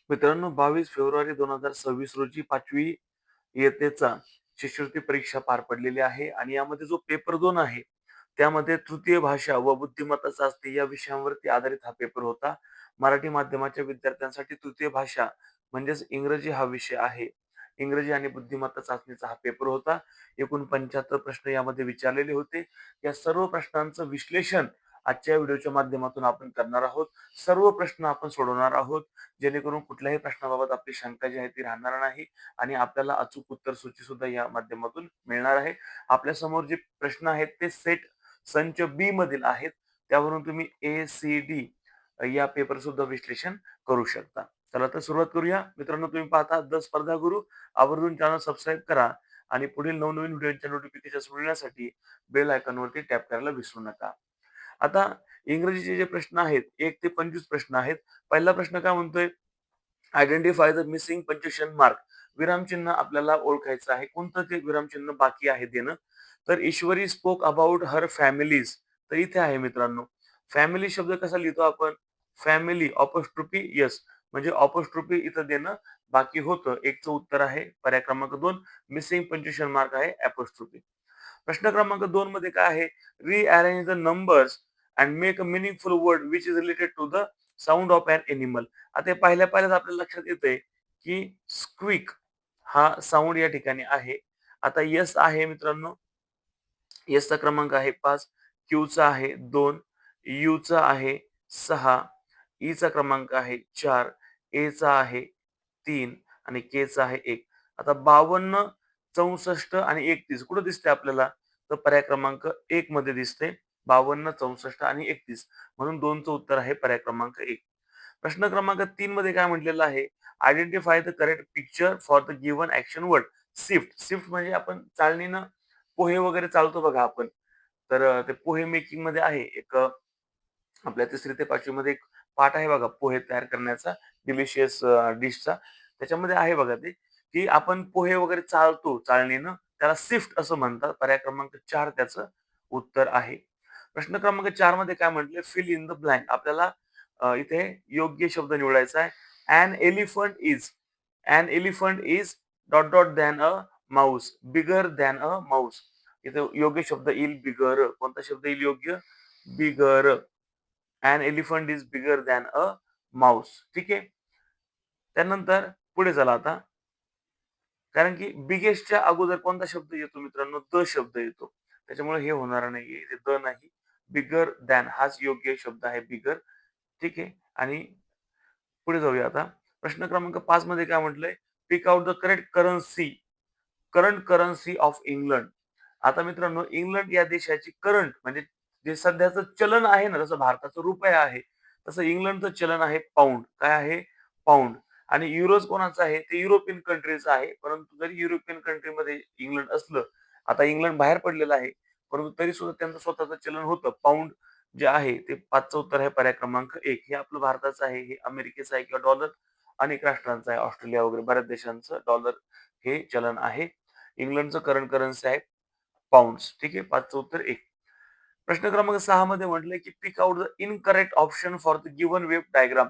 मित्रांनो, 22 फेब्रुवारी 2026 रोजी 5वी इयत्तेचा शिष्यवृत्ती परीक्षा पार पडलेली आहे आणि यामध्ये जो पेपर 2 आहे, त्यामध्ये तृतीय भाषा व बुद्धिमत्ता चाचणी या विषयांवरती आधारित हा पेपर होता. मराठी माध्यमाच्या विद्यार्थ्यांसाठी तृतीय भाषा म्हणजेच इंग्रजी हा विषय आहे. इंग्रजी आणि बुद्धिमत्ता चाचणीचा हा पेपर होता. एकूण 75 प्रश्न यामध्ये विचारलेले होते. या सर्व प्रश्नांचं विश्लेषण आजच्या व्हिडिओच्या माध्यमातून आपण करणार आहोत. सर्व प्रश्न आपण सोडवणार आहोत. जेणेकरून कुठल्याही प्रश्नाबाबत आपली शंका जी आहे ती राहणार नाही आणि आपल्याला अचूक उत्तर सूची सुद्धा या माध्यमातून मिळणार आहे. आपल्या समोर जे प्रश्न आहेत ते सेट संच बी मधील आहेत. त्यावरून तुम्ही ए, सी, डी या पेपर सुद्धा विश्लेषण करू शकता. चला तर सुरुवात करूया. मित्रांनो, तुम्ही पाहता द स्पर्धा गुरु. आवर्जून चॅनल सबस्क्राईब करा आणि पुढील नवनवीन व्हिडिओच्या नोटिफिकेशन मिळण्यासाठी बेल आयकॉनवरती टॅप करायला विसरू नका. आता इंग्रजीचे जे प्रश्न आहेत 1 ते 25 प्रश्न आहेत. पहिला प्रश्न काय म्हणतोय? Identify the missing punctuation mark. विरामचिन्ह आपल्याला ओळखायचं आहे. कोणतं ते विरामचिन्ह बाकी आहे देणं? तर ईश्वरी स्पोक अबाउट हर फॅमिलीज. तर इथे आहे मित्रांनो. फॅमिली शब्द कसा लिहितो आपण? Family apostrophe yes. म्हणजे अपोस्ट्रोफी इथं देणं बाकी होतं. 1 चं उत्तर आहे. पर्याय क्रमांक 2 मिसिंग पंक्च्युएशन मार्क आहे अपोस्ट्रोफी. प्रश्न क्रमांक 2 मध्ये काय आहे? Rearrange the numbers and make a meaningful word which is related to the sound of an animal. आता हे पाहिल्याच आपल्या लक्षात येतंय की स्क्विक हा साउंड या ठिकाणी आहे. आता येस आहे मित्रांनो. येसचा क्रमांक आहे 5, क्यूचा आहे 2, यूचा आहे 6, ईचा क्रमांक आहे 4, एचा आहे 3 आणि केचा आहे 1. आता 52, 64 आणि 31 कुठं दिसते आपल्याला? तर पर्याय क्रमांक 1 मध्ये दिसते. 52, 64 आणि 31 म्हणून 2 चं उत्तर आहे पर्याय क्रमांक 1. प्रश्न क्रमांक 3 मध्ये काय म्हटलेलं आहे? Identify the correct picture for the given action word. Shift. Shift म्हणजे आपण चाळणीनं पोहे वगैरे चालतो बघा आपण. तर ते पोहे मेकिंग मध्ये आहे एक आपल्या 3री ते 5वी मध्ये एक पाठ आहे बघा पोहे तयार करण्याचा डिलिशियस डिशचा. त्याच्यामध्ये आहे बघा ते, की आपण पोहे वगैरे चालतो चाळणीनं, त्याला सिफ्ट असं म्हणतात. पर्याय क्रमांक 4 त्याचं उत्तर आहे. प्रश्न क्रमांक 4 मध्ये काय म्हटले? Fill in the blank. आपल्याला इथे योग्य शब्द निवडायचा आहे. An elephant is. An elephant is dot dot than a mouse. Bigger than a mouse. इथे योग्य शब्द येईल बिगर. कोणता शब्द येईल योग्य? Bigger. An elephant is bigger than a mouse. ठीक आहे. त्यानंतर पुढे चला आता. कारण की बिगेस्टच्या अगोदर कोणता शब्द येतो मित्रांनो? द शब्द येतो. त्याच्यामुळे हे होणार नाहीये. इथे द नाही. बिगर दॅन हाच योग्य शब्द आहे बिगर. ठीक आहे. आणि पुढे जाऊया आता. प्रश्न क्रमांक 5 मध्ये काय म्हटलंय? Pick out the correct currency. Current currency of England. आता मित्रांनो, इंग्लंड या देशाची करंट म्हणजे जे सध्याचं चलन आहे ना, जसं भारताचं रुपया आहे, तसं इंग्लंडचं चलन आहे पाऊंड. काय आहे? पाऊंड. आणि युरोज कोणाचं आहे? ते युरोपियन कंट्रीचं आहे. परंतु जरी युरोपियन कंट्रीमध्ये इंग्लंड असलं, आता इंग्लंड बाहेर पडलेलं आहे, परंतु तरी सुद्धा त्यांचं स्वतःचं चलन होतं. पाऊंड जे आहे ते 5चं उत्तर आहे पर्याय क्रमांक 1. हे आपलं भारताचं आहे, हे अमेरिकेचं आहे किंवा डॉलर अनेक राष्ट्रांचं आहे. ऑस्ट्रेलिया वगैरे बऱ्याच देशांचं डॉलर हे चलन आहे. इंग्लंडचं करंट करन्सी आहे पाउंड्स. ठीक आहे. 5चं उत्तर 1. प्रश्न क्रमांक 6 मध्ये म्हटलंय की pick out the incorrect option for the given wave diagram.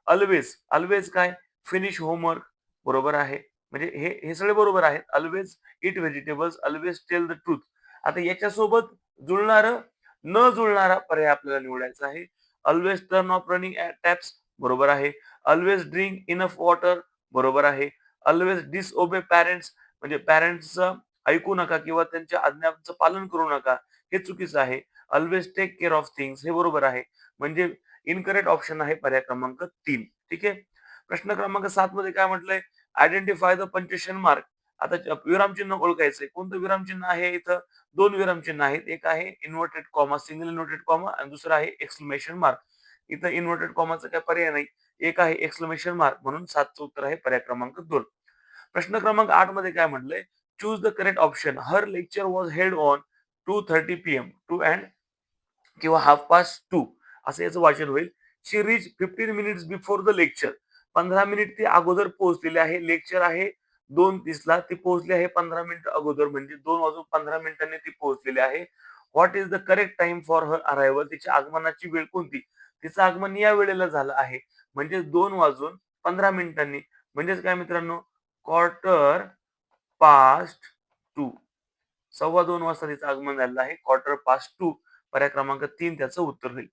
Always. Always काय? Finish homework. बरोबर आहे. म्हणजे हे सगळे बरोबर आहेत. Always eat vegetables. Always tell the truth. आता याच्यासोबत जुळणारं, न जुळणारा पर्याय आपल्याला निवडायचा आहे. Always turn off running taps. बरोबर आहे. Always drink enough water. बरोबर आहे. Always disobey parents. म्हणजे पॅरेंट्सचं ऐकू नका किंवा त्यांच्या आज्ञांचं पालन करू नका. हे चुकीचं आहे. Always take care of things हे बरोबर आहे. म्हणजे इनकरेक्ट ऑप्शन आहे पर्याय क्रमांक 3. ठीक आहे. प्रश्न क्रमांक 7 मध्ये काय म्हटलंय? Identify the punctuation mark. आता विरामचिन्ह ओळखायचंय. कोणतं विरामचिन्ह आहे इथं? 2 विरामचिन्ह आहेत. एक आहे inverted comma, single inverted comma आणि दुसरं आहे एक्सक्लेमेशन मार्क. इथं इन्व्हर्टेड कॉमाचा काही पर्याय नाही. एक आहे एक्सक्लेमेशन मार्क म्हणून 7चं उत्तर आहे पर्याय क्रमांक 2. प्रश्न क्रमांक 8 मध्ये काय म्हटलंय? Choose the correct option. Her lecture was held on 2:30 PM. 2 and किंवा 2:30 असं याचं वाचन होईल. She reach 15 minutes before the lecture. 15 minute ती अगोदर पोहोचलेली आहे. लेक्चर आहे 2:30 ला. ती पोहोचली आहे 15 मिनिट अगोदर म्हणजे 2:15 ती पोहोचलेली आहे. What is the correct time for her arrival. तिच्या आगमनाची वेळ कोणती? तिचं आगमन या वेळेला झालं आहे. म्हणजे 2:15 15 मिनिटांनी. म्हणजेच काय मित्रांनो, क्वार्टर पास्ट 2. 2:15 वाजता तिचं आगमन झालेलं आहे. क्वार्टर पास्ट 2 पर्याय क्रमांक 3 त्याचं उत्तर होईल.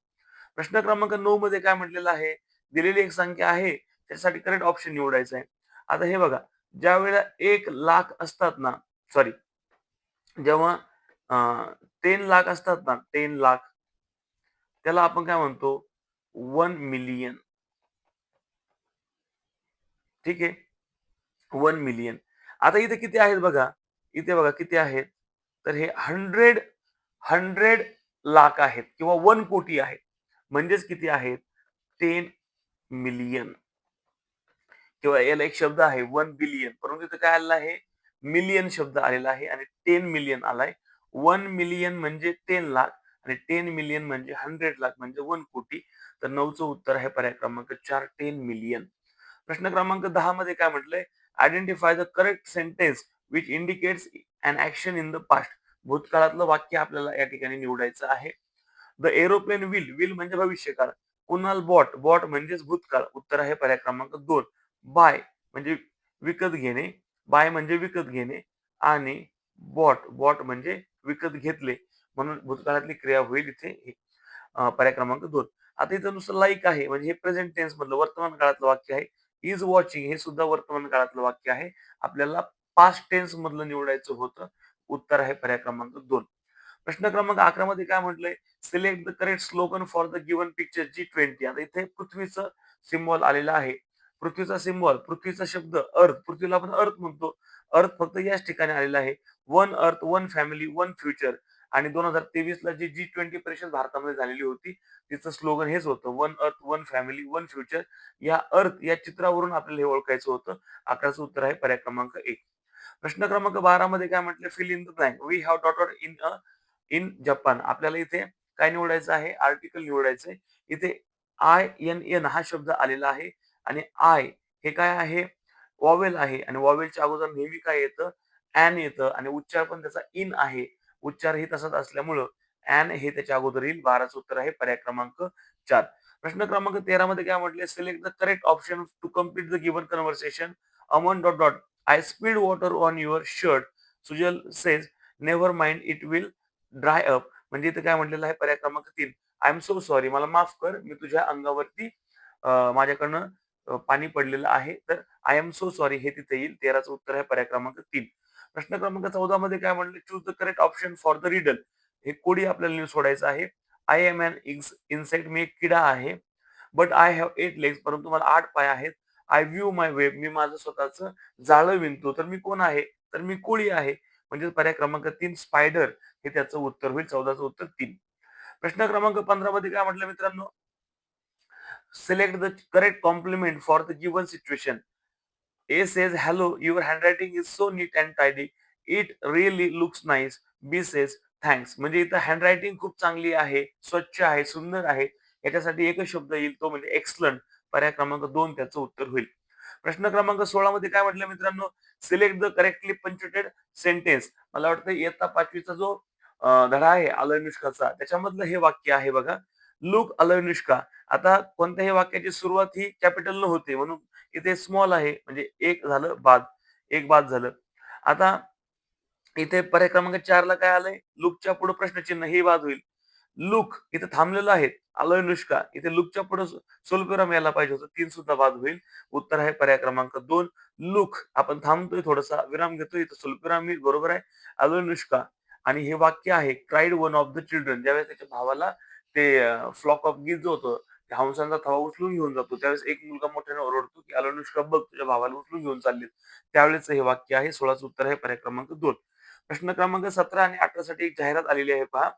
प्रश्न क्रमांक 9 मध्ये काय म्हटलेलं आहे? दिलेली एक संख्या आहे, त्याच्यासाठी करेक्ट ऑप्शन निवडायचा आहे. आता हे बघा, ज्यावेळेला 1,00,000 असतात ना, सॉरी, जेव्हा अ, 10 लाख असतात ना, 10 लाख, त्याला आपण काय म्हणतो? 1 मिलियन. ठीक आहे. 1 मिलियन. आता इथे किती आहेत बघा. इथे बघा किती आहेत. तर हे 100 लाख आहेत किंवा 1 कोटी आहेत. म्हणजेच किती आहेत? 10 मिलियन. किंवा याला एक शब्द आहे 1 बिलियन. परंतु इथे काय आलेलं आहे? मिलियन शब्द आलेला आहे आणि 10 मिलियन आलाय. 1 मिलियन म्हणजे 10 लाख आणि 10 मिलियन म्हणजे 100 लाख म्हणजे 1 कोटी. तर 9चं उत्तर आहे पर्याय क्रमांक 4, 10 मिलियन. प्रश्न क्रमांक 10 मध्ये काय म्हटलंय? Identify the correct sentence which indicates an action in the past. भूतकाळातलं वाक्य आपल्याला या ठिकाणी निवडायचं आहे. द एरोप्लेन विल म्हणजे भविष्यकाळ. कुणाल बॉट म्हणजेच भूतकाळ. उत्तर आहे पर्याय क्रमांक 2. बाय म्हणजे विकत घेणे. बाय म्हणजे विकत घेणे आणि बॉट म्हणजे विकत घेतले. म्हणून भूतकाळातली क्रिया होईल इथे पर्याय क्रमांक 2. आता इथं नुसतं लाइक आहे म्हणजे हे प्रेझेंट टेन्स मधलं वर्तमान काळातलं वाक्य आहे. इज वॉचिंग हे सुद्धा वर्तमान काळातलं वाक्य आहे. आपल्याला पास्ट टेन्स मधलं निवडायचं होतं. उत्तर आहे पर्याय क्रमांक 2. प्रश्न क्रमांक 11 मध्ये काय म्हटलंय? Select the correct slogan for the given picture G20. आता इथे पृथ्वीचं सिम्बॉल आलेलं आहे. पृथ्वीचा सिम्बॉल, पृथ्वीचा शब्द अर्थ, पृथ्वीला आपण अर्थ म्हणतो. अर्थ फक्त याच ठिकाणी आलेला आहे. One earth, one family, one future. आणि 2023 ला जी G20 परिषद भारतामध्ये झालेली होती, तिचं स्लोगन हेच होतं, one earth, one family, one future. या अर्थ या चित्रावरून आपल्याला हे ओळखायचं होतं. 11चं उत्तर आहे पर्याय क्रमांक 1. प्रश्न क्रमांक 12 मध्ये काय म्हटलं? Fill in the blank. We have daughter in Japan. आपल्याला इथे काय निवडायचं आहे? आर्टिकल निवडायचंय. इथे INN हा शब्द आलेला आहे आणि आय हे काय आहे? वॉवेल आहे आणि वॉवेलच्या अगोदर नेहमी काय येतं? ॲन येतं आणि उच्चार पण त्याचा इन आहे. उच्चारही तसाच असल्यामुळं ॲन हे त्याच्या अगोदर येईल. 12चं उत्तर आहे पर्याय क्रमांक 4. प्रश्न क्रमांक 13 मध्ये काय म्हटलंय? Select the correct option to complete the given conversation Aman dot dot. I spilled water on your shirt. Sujal says never mind it will dry up. म्हणजे इथे काय म्हटलेलं आहे? पर्याय क्रमांक 3. I am so sorry. मला माफ कर. मी तुझ्या अंगावरती माझ्याकडनं पाणी पडलेलं आहे. तर आय एम सो सॉरी हे तिथे येईल. 13चं उत्तर आहे पर्याय क्रमांक 3. प्रश्न क्रमांक 14 मध्ये काय म्हटले? Choose the correct option for the riddle. हे कोडी आपल्याला सोडायचं आहे. I am an insect. मी एक किडा आहे. But I have 8 legs. परंतु मला 8 पाय आहेत. I view my web. मी माझं स्वतःचं जाळं विणतो. तर मी कोण आहे? तर मी कोळी आहे. म्हणजे पर्याय क्रमांक 3 स्पायडर हे त्याचं उत्तर होईल. 14चं उत्तर 3. प्रश्न क्रमांक 15 मध्ये काय म्हटलं मित्रांनो? Select the correct compliment for the given situation. A says, hello, your handwriting is so neat and tidy. It really looks nice. B says, thanks. म्हणजे इथं हँडरायटिंग खूप चांगली आहे, स्वच्छ आहे, सुंदर आहे. याच्यासाठी एकच शब्द येईल तो म्हणजे एक्सलंट. पर्याय क्रमांक 2 त्याचं उत्तर होईल. प्रश्न क्रमांक 16 मध्ये काय म्हटलं मित्रांनो? Select the correctly punctuated sentence. मला वाटतं इयत्ता 5वीचा जो धडा आहे अनुष्काचा त्याच्यामधलं हे वाक्य आहे बघा. लुक अनुष्का. आता कोणत्याही वाक्याची सुरुवात ही कॅपिटल न होते म्हणून इथे स्मॉल आहे म्हणजे एक झालं बाद. एक बाद झालं. आता इथे पर्याय क्रमांक 4 ला काय आलंय? लुकच्या पुढे प्रश्नचिन्ह हे बाद होईल. लुक इथे थांबलेलं आहे. अनुष्का. इथे लुकच्या पुढे स्वल्पविराम यायला पाहिजे होतं. 3 सुद्धा बाद होईल. उत्तर आहे पर्याय क्रमांक 2. लुक आपण थांबतोय थोडासा विराम घेतोय इथं स्वल्पविराम येईल. बरोबर आहे. अनुष्का आणि हे वाक्य आहे cried one of the children. ज्यावेळेस त्याच्या भावाला ते फ्लॉक ऑफ गीज जो होतं त्या हंसांचा थवा उचलून घेऊन जातो. त्यावेळेस एक मुलगा मोठ्याने ओरडतो, की "अनुष्का बघ तुझ्या भावाला उचलून घेऊन चाललेत." त्यावेळेस हे वाक्य आहे. 16चं उत्तर आहे पर्याय क्रमांक 2. प्रश्न क्रमांक 17 आणि 18 साठी एक जाहिरात आलेली आहे पहा.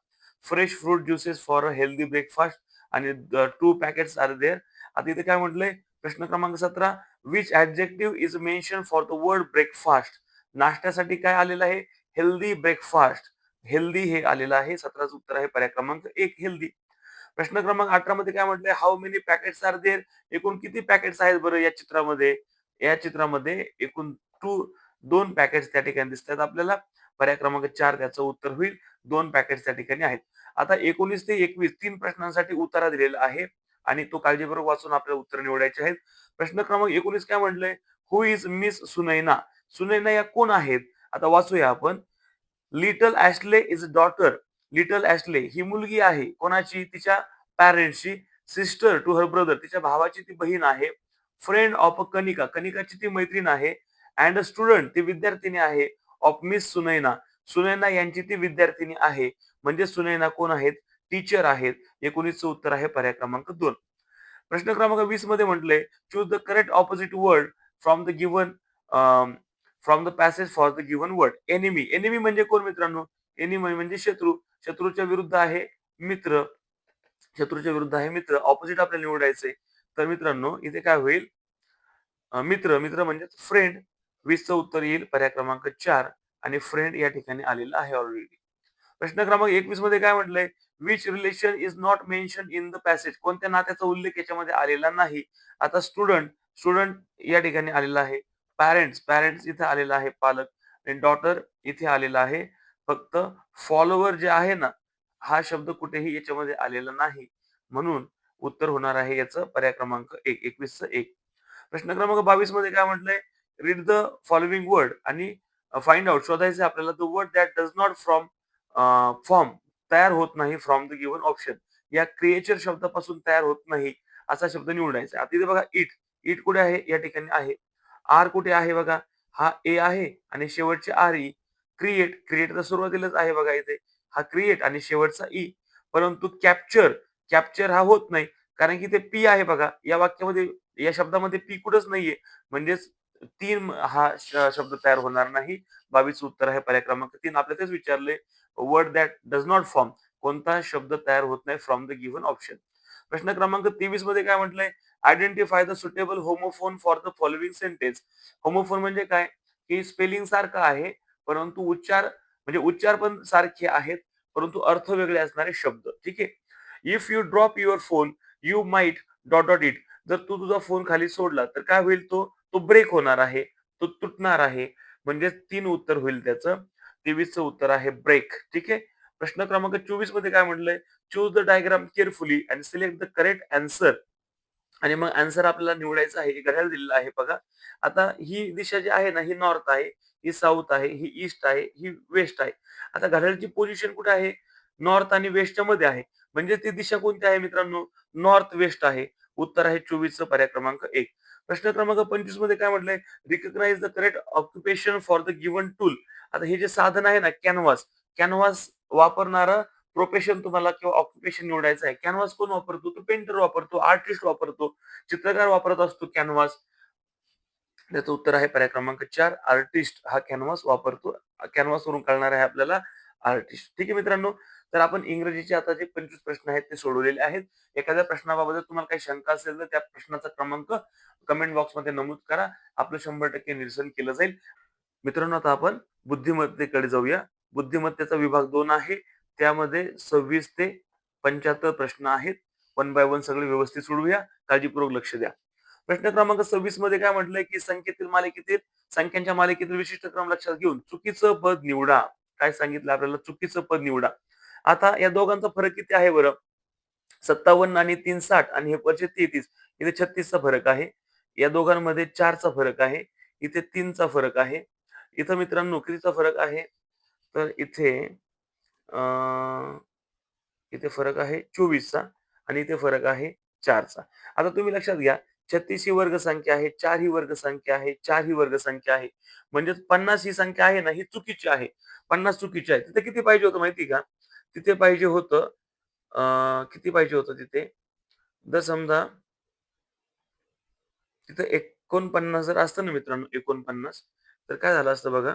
Fresh fruit juices for a healthy breakfast आणि 2 पॅकेट्स आर देअर. आता इथे काय म्हटलंय? प्रश्न क्रमांक 17 which adjective is mention for the word breakfast. नाश्त्यासाठी काय आलेलं आहे? Healthy breakfast. हेल्दी हे आलेलं आहे. 17चं उत्तर आहे पर्याय क्रमांक 1 हेल्दी. प्रश्न क्रमांक 18 मध्ये काय म्हटलंय? How many packets are there. एकूण किती पॅकेट्स आहेत बरं या चित्रामध्ये? या चित्रामध्ये एकूण 2 पॅकेट्स त्या ठिकाणी दिसतात आपल्याला. पर्याय क्रमांक 4 त्याचं उत्तर होईल. 2 पॅकेट्स त्या ठिकाणी आहेत. आता 19 ते 21 3 प्रश्नांसाठी उतारा दिलेला आहे. आणि तो काळजीपूर्वक वाचून आपल्याला उत्तर निवडायचे आहेत. प्रश्न क्रमांक 19 काय म्हटलंय? Who is miss Sunaina? Sunaina या कोण आहेत? आता वाचूया आपण. Little Ashley is a daughter. Little Ashley ही मुलगी आहे. कोणाची? तिच्या पॅरेंट्सची. सिस्टर टू हर ब्रदर तिच्या भावाची ती बहीण आहे. फ्रेंड ऑफ अ कनिका कनिकाची ती मैत्रीण आहे. अँड अ स्टुडंट ती विद्यार्थिनी आहे. ऑफ मिस सुनैना सुनैना यांची ती विद्यार्थिनी आहे. म्हणजे सुनैना कोण आहेत? टीचर आहेत. 19चं उत्तर आहे पर्याय क्रमांक 2. प्रश्न क्रमांक 20 मध्ये म्हटलंय choose the correct opposite word from the given from the passage for the given word. Enemy enemy म्हणजे कोण मित्रांनो? एनिमी म्हणजे शत्रू. शत्रूच्या विरुद्ध आहे मित्र. शत्रूच्या विरुद्ध आहे मित्र. ऑपोजिट आपल्याला निवडायचंय. तर मित्रांनो इथे काय होईल? मित्र, मित्र म्हणजे फ्रेंड. 20चं उत्तर येईल पर्याय क्रमांक 4 आणि फ्रेंड या ठिकाणी आलेला आहे ऑलरेडी. प्रश्न क्रमांक 21 मध्ये काय म्हटलंय? Which relation is not mention in the passage. कोणत्या नात्याचा उल्लेख याच्यामध्ये आलेला नाही. आता स्टुडंट, स्टुडंट या ठिकाणी आलेला आहे. पॅरेंट्स, पॅरेंट्स इथे आलेला आहे पालक आणि डॉटर इथे आलेला आहे. फक्त फॉलोवर जे आहे ना, हा शब्द कुठेही याच्यामध्ये आलेला नाही. म्हणून उत्तर होणार आहे याचं पर्याय क्रमांक 1. 21चं 1. प्रश्न क्रमांक 22 मध्ये काय म्हटलंय? रीड द फॉलोइंग वर्ड आणि फाइंड आउट शोधायचे आपल्याला the word that does not form तयार होत नाही फ्रॉम द गिव्हन ऑप्शन. या क्रिएचर शब्दापासून तयार होत नाही असा शब्द निवडायचा. आता इथे बघा इट. इट कुठे आहे? या ठिकाणी आहे. आर कुठे आहे बघा? हा ए आहे आणि शेवटचे आर ई. क्रिएट, क्रिएट तर सुरुवातीलाच आहे बघा इथे. हा क्रिएट आणि शेवटचा ई. परंतु कॅप्चर, कॅप्चर हा होत नाही. कारण की ते पी आहे बघा. या वाक्यामध्ये या शब्दामध्ये पी कुठंच नाहीये. म्हणजेच 3 हा शब्द तयार होणार नाही. 22 उत्तर आहे पर्याय क्रमांक 3. आपल्याला तेच विचारलंय word that does not form. कोणता शब्द तयार होत नाही फ्रॉम द गिव्हन ऑप्शन. प्रश्न क्रमांक 23 मध्ये काय म्हटलंय? Identify the suitable homophone for the following sentence. Homophone म्हणजे काय? की स्पेलिंग सारखं आहे, परंतु उच्चार म्हणजे उच्चार पण सारखे आहेत, परंतु अर्थ वेगळे असणारे शब्द. ठीक आहे. If you drop your phone, you might dot dot it. जर तू तुझा फोन खाली सोडला तर काय होईल? तो तो ब्रेक होणार आहे, तो तुटणार आहे. म्हणजे 3 उत्तर होईल त्याचं. 23चं उत्तर आहे ब्रेक. ठीक आहे. प्रश्न क्रमांक 24 मध्ये काय म्हटलंय? Choose the diagram carefully and select the correct answer. आणि मग आन्सर आपल्याला निवडायचा आहे. घड्याळ दिलेलं आहे बघा. आता ही दिशा जी आहे ना, ही नॉर्थ आहे, ही साऊथ आहे, ही ईस्ट आहे, ही वेस्ट आहे. आता घड्याळाची पोझिशन कुठे आहे? नॉर्थ आणि वेस्टच्या मध्ये आहे. म्हणजे ती दिशा कोणती आहे मित्रांनो? नॉर्थ वेस्ट आहे. उत्तर आहे 24चं पर्याय क्रमांक 1. प्रश्न क्रमांक 25 मध्ये काय म्हटलंय? Recognise the correct occupation for the given tool. आता हे जे साधन आहे ना कॅनव्हास, कॅनव्हास वापरणारं प्रोफेशन तुम्हाला किंवा ऑक्युपेशन निवडायचं आहे. कॅनव्हास कोण वापरतो? तो पेंटर वापरतो, आर्टिस्ट वापरतो, चित्रकार वापरत असतो कॅनव्हास. त्याचं उत्तर आहे पर्याय क्रमांक 4 आर्टिस्ट हा कॅनव्हास वापरतो. कॅनव्हासवरून कळणार आहे आपल्याला आर्टिस्ट. ठीक आहे मित्रांनो. तर आपण इंग्रजीचे आता जे 25 प्रश्न आहेत ते सोडवलेले आहेत. एखाद्या प्रश्नाबाबत तुम्हाला काही शंका असेल तर त्या प्रश्नाचा क्रमांक कमेंट बॉक्समध्ये नमूद करा. आपलं 100% निरसन केलं जाईल. मित्रांनो आता आपण बुद्धिमत्तेकडे जाऊया. बुद्धिमत्तेचा विभाग 2 आहे. त्यामध्ये 26 ते 75 प्रश्न आहेत. वन बाय वन सगळे व्यवस्थित सोडवूया. काळजीपूर्वक लक्ष द्या. प्रश्न क्रमांक 26 मध्ये काय म्हटलंय, की संख्येतील मालिकेतील संख्यांच्या मालिकेतील विशिष्ट क्रम लक्षात घेऊन चुकीचं पद निवडा. काय सांगितलं आपल्याला? चुकीचं पद निवडा. आता या दोघांचा फरक किती आहे बरं? 57 आणि 3 60 आणि हे वरचे 33. इथे 36 चा फरक आहे. या दोघांमध्ये 4 चा फरक आहे. इथे 3 चा फरक आहे. इथं मित्रांनो कितीचा फरक आहे? तर अ, इथे फरक आहे 24 चा आणि इथे फरक आहे 4 चा. आता तुम्ही लक्षात घ्या 36 ही वर्ग संख्या आहे, 4 ही वर्ग संख्या आहे, 4 ही वर्ग संख्या आहे. म्हणजेच 50 ही संख्या आहे ना, ही चुकीची आहे. 50 चुकीची आहे. तिथे किती पाहिजे होतं माहिती का? तिथे पाहिजे होतं किती पाहिजे होतं तिथे? जर समजा तिथं 49 जर असतं ना मित्रांनो 49 तर काय झालं असतं बघा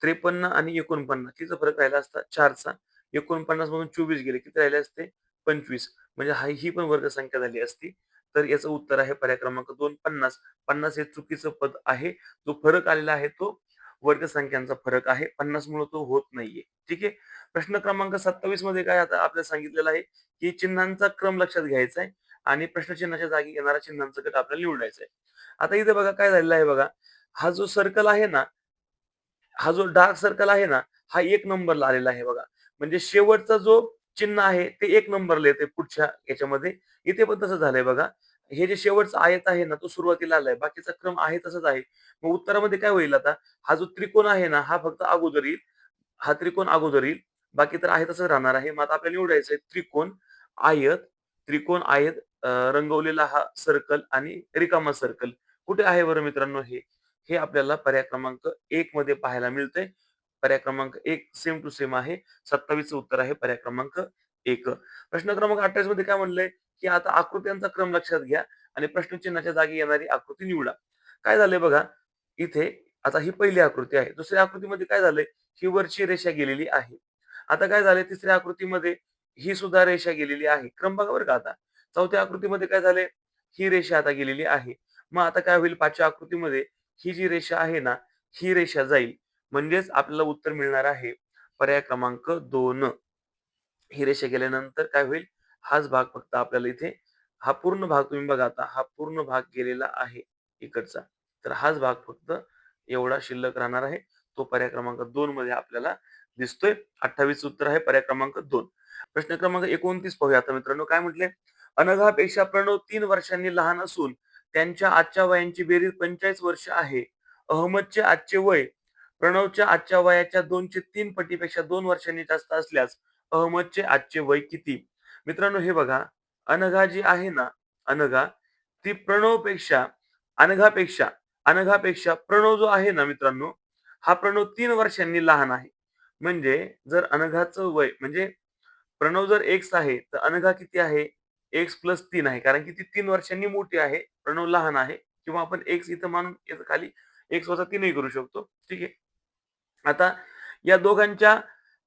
53 आणि 49 कितीचा फरक राहिला असता 4 चा. 49 मधून 24 गेले. किती राहिले असते? 25. म्हणजे ही पण वर्गसंख्या झाली असती. तर याचं उत्तर आहे पर्याय क्रमांक 2 50. 50 हे चुकीचं पद आहे. जो फरक आलेला आहे तो वर्गसंख्यांचा फरक आहे. 50 मुळे तो होत नाहीये. ठीक आहे. प्रश्न क्रमांक 27 मध्ये काय आता आपल्याला सांगितलेलं आहे, की चिन्हांचा क्रम लक्षात घ्यायचा आहे आणि प्रश्नचिन्हाच्या जागी येणारा चिन्हांचा गट आपल्याला निवडायचा आहे. आता इथे बघा काय झालेलं आहे बघा. हा जो सर्कल आहे ना हा जो डार्क सर्कल आहे ना, हा 1 नंबरला आलेला आहे बघा. म्हणजे शेवटचा जो चिन्ह आहे ते 1 नंबरला येते पुढच्या याच्यामध्ये. इथे पण तसं झालंय बघा. हे जे शेवटचा आयत आहे ना, तो सुरुवातीला आलाय. बाकीचा क्रम आहे तसाच आहे. मग उत्तरामध्ये काय होईल आता? हा जो त्रिकोण आहे ना, हा फक्त अगोदर येईल. हा त्रिकोण अगोदर येईल. बाकी तर आहे तसंच राहणार आहे. मग आता आपल्याला निवडायचं आहे आयत, त्रिकोण, आयत, रंगवलेला हा सर्कल आणि रिकामा सर्कल. कुठे आहे बरं मित्रांनो हे? हे आपल्याला पर्याय क्रमांक 1 मध्ये पाहायला मिळतंय. पर्याय क्रमांक 1 सेम टू सेम आहे. 27 चं उत्तर आहे पर्याय क्रमांक 1. प्रश्न क्रमांक 28 मध्ये काय म्हणलंय, की आता आकृत्यांचा क्रम लक्षात घ्या आणि प्रश्नचिन्हाच्या जागी येणारी आकृती निवडा. काय झालंय बघा, इथे आता ही पहिली आकृती आहे. दुसऱ्या आकृतीमध्ये काय झालंय, ही वरची रेषा गेलेली आहे. आता काय झालंय तिसऱ्या आकृतीमध्ये ही सुद्धा रेषा गेलेली आहे. क्रम बघा बरं का आता. चौथ्या आकृतीमध्ये काय झालंय, ही रेषा आता गेलेली आहे. मग आता काय होईल 5व्या आकृतीमध्ये ही जी रेषा आहे ना, ही रेषा जाईल. म्हणजेच आपल्याला उत्तर मिळणार आहे पर्याय क्रमांक 2. ही रेषा गेल्यानंतर काय होईल, हाच भाग फक्त आपल्याला इथे हा पूर्ण भाग तुम्ही बघा आता, हा पूर्ण भाग गेलेला आहे इकडचा. तर हाच भाग फक्त एवढा शिल्लक राहणार आहे. तो पर्याय क्रमांक 2 मध्ये आपल्याला दिसतोय. 28 उत्तर आहे पर्याय क्रमांक 2. प्रश्न क्रमांक 29 पाहूया आता मित्रांनो काय म्हटले? अनघापेक्षा प्रणव 3 वर्षांनी लहान असून त्यांच्या आजच्या वयांची बेरीज 45 वर्ष आहे. अहमदचे आजचे वय प्रणवच्या आजच्या वयाच्या 203 पटीपेक्षा 2 वर्षांनी जास्त असल्यास अहमदचे आजचे वय किती? मित्रांनो हे बघा, अनघा जी आहे ना, अनघा ती प्रणवपेक्षा अनघापेक्षा अनघापेक्षा प्रणव जो आहे ना मित्रांनो, हा प्रणव 3 वर्षांनी लहान आहे. म्हणजे जर अनघाचं वय म्हणजे प्रणव जर एक्स आहे, तर अनघा किती आहे? एक्स प्लस 3 आहे. कारण की ती 3 वर्षांनी मोठी आहे. प्रणव लहान आहे किंवा आपण एक्स इथं मानून याचं खाली एक्स वजा 3 ही करू शकतो. ठीक आहे. आता या दोघांच्या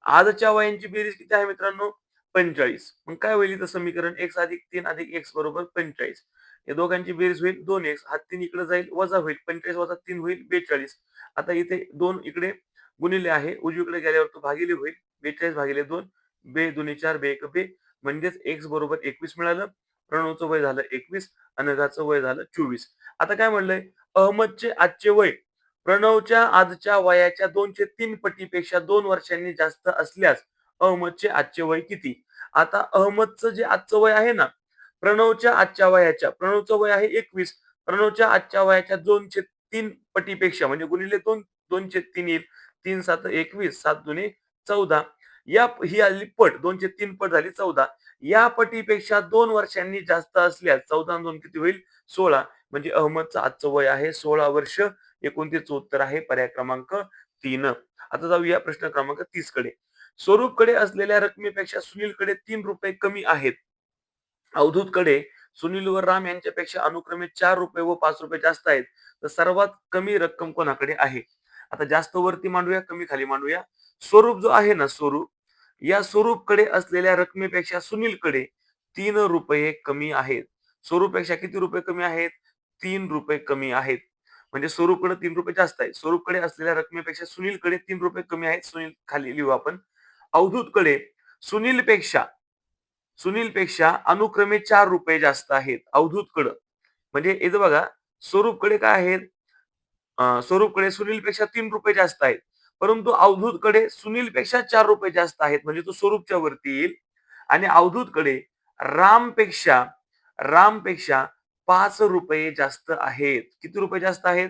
आजच्या वयांची बेरीज किती आहे मित्रांनो? 45. मग काय होईल इथं समीकरण x अधिक 3 अधिक x बरोबर 45. या दोघांची बेरीज होईल 2x. हा 3 इकडे जाईल वजा होईल. 45 वजा 3 होईल 42. आता इथे 2 इकडे गुणिले आहे. उजवीकडे गेल्यावर तो भागिले होईल. 42 भागिले 2. बे दुनी 4 बे 1 बे. म्हणजेच x बरोबर 21 मिळालं. प्रणवचं वय झालं 21. अनघाचं वय झालं 24. आता काय म्हणलंय? अहमदचे आजचे वय प्रणवच्या आजच्या वयाच्या 203 पटीपेक्षा 2 वर्षांनी जास्त असल्यास अहमदचे आजचे वय किती? आता अहमदचं जे आजचं वय आहे ना, प्रणवच्या आजच्या वयाच्या प्रणवचं वय आहे 21. प्रणवच्या आजच्या वयाच्या 203 पटीपेक्षा म्हणजे गुणिले 2 203 येईल. 3 7 21 7 दुणे 14. ही आली पट 203 पट झाली 14. या पटीपेक्षा 2 वर्षांनी जास्त असल्यास 14 आणि 2 किती होईल? 16. म्हणजे अहमदचं आजचं वय आहे 16 वर्ष. 29 उत्तर आहे पर्याय क्रमांक 3. आता जाऊया प्रश्न क्रमांक 30 कडे. स्वरूपकडे असलेल्या रकमेपेक्षा सुनीलकडे 3 रुपये कमी आहेत. अवधूतकडे सुनील व राम यांच्यापेक्षा अनुक्रमे 4 रुपये व 5 रुपये जास्त आहेत. तर सर्वात कमी रक्कम कोणाकडे आहे? आता जास्त वरती मांडूया, कमी खाली मांडूया. स्वरूप जो आहे ना स्वरूप, या स्वरूपकडे असलेल्या रकमेपेक्षा सुनीलकडे 3 रुपये कमी आहेत. स्वरूपपेक्षा किती रुपये कमी आहेत? 3 रुपये कमी आहेत. म्हणजे स्वरूपकडे 3 रुपये जास्त आहेत. स्वरूपकडे असलेल्या रकमेपेक्षा सुनीलकडे 3 रुपये कमी आहेत. सुनील खाली लिहू आपण. अवधूतकडे सुनीलपेक्षा सुनीलपेक्षा अनुक्रमे 4 रुपये जास्त आहेत अवधूतकडं. म्हणजे इथं बघा स्वरूपकडे काय आहेत? स्वरूपकडे सुनीलपेक्षा 3 रुपये जास्त आहेत. परंतु अवधूतकडे सुनीलपेक्षा 4 रुपये जास्त आहेत. म्हणजे तो स्वरूपच्या वरती येईल आणि अवधूतकडे रामपेक्षा रामपेक्षा 5 रुपये जास्त आहेत. किती रुपये जास्त आहेत?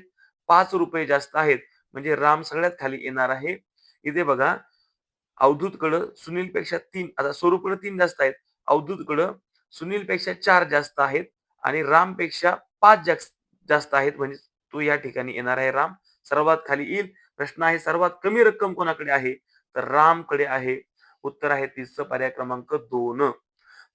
5 रुपये जास्त आहेत. म्हणजे राम सगळ्यात खाली येणार आहे. इथे बघा अवधूतकडं सुनीलपेक्षा 3 आता स्वरूपकडे 3 जास्त आहेत. अवधूतकडं सुनीलपेक्षा 4 जास्त आहेत आणि रामपेक्षा 5 जास्त आहेत. म्हणजे तो या ठिकाणी येणार आहे राम. सर्वात खाली येईल. प्रश्न आहे सर्वात कमी रक्कम कोणाकडे आहे? तर रामकडे आहे. उत्तर आहे 30चं पर्याय क्रमांक 2.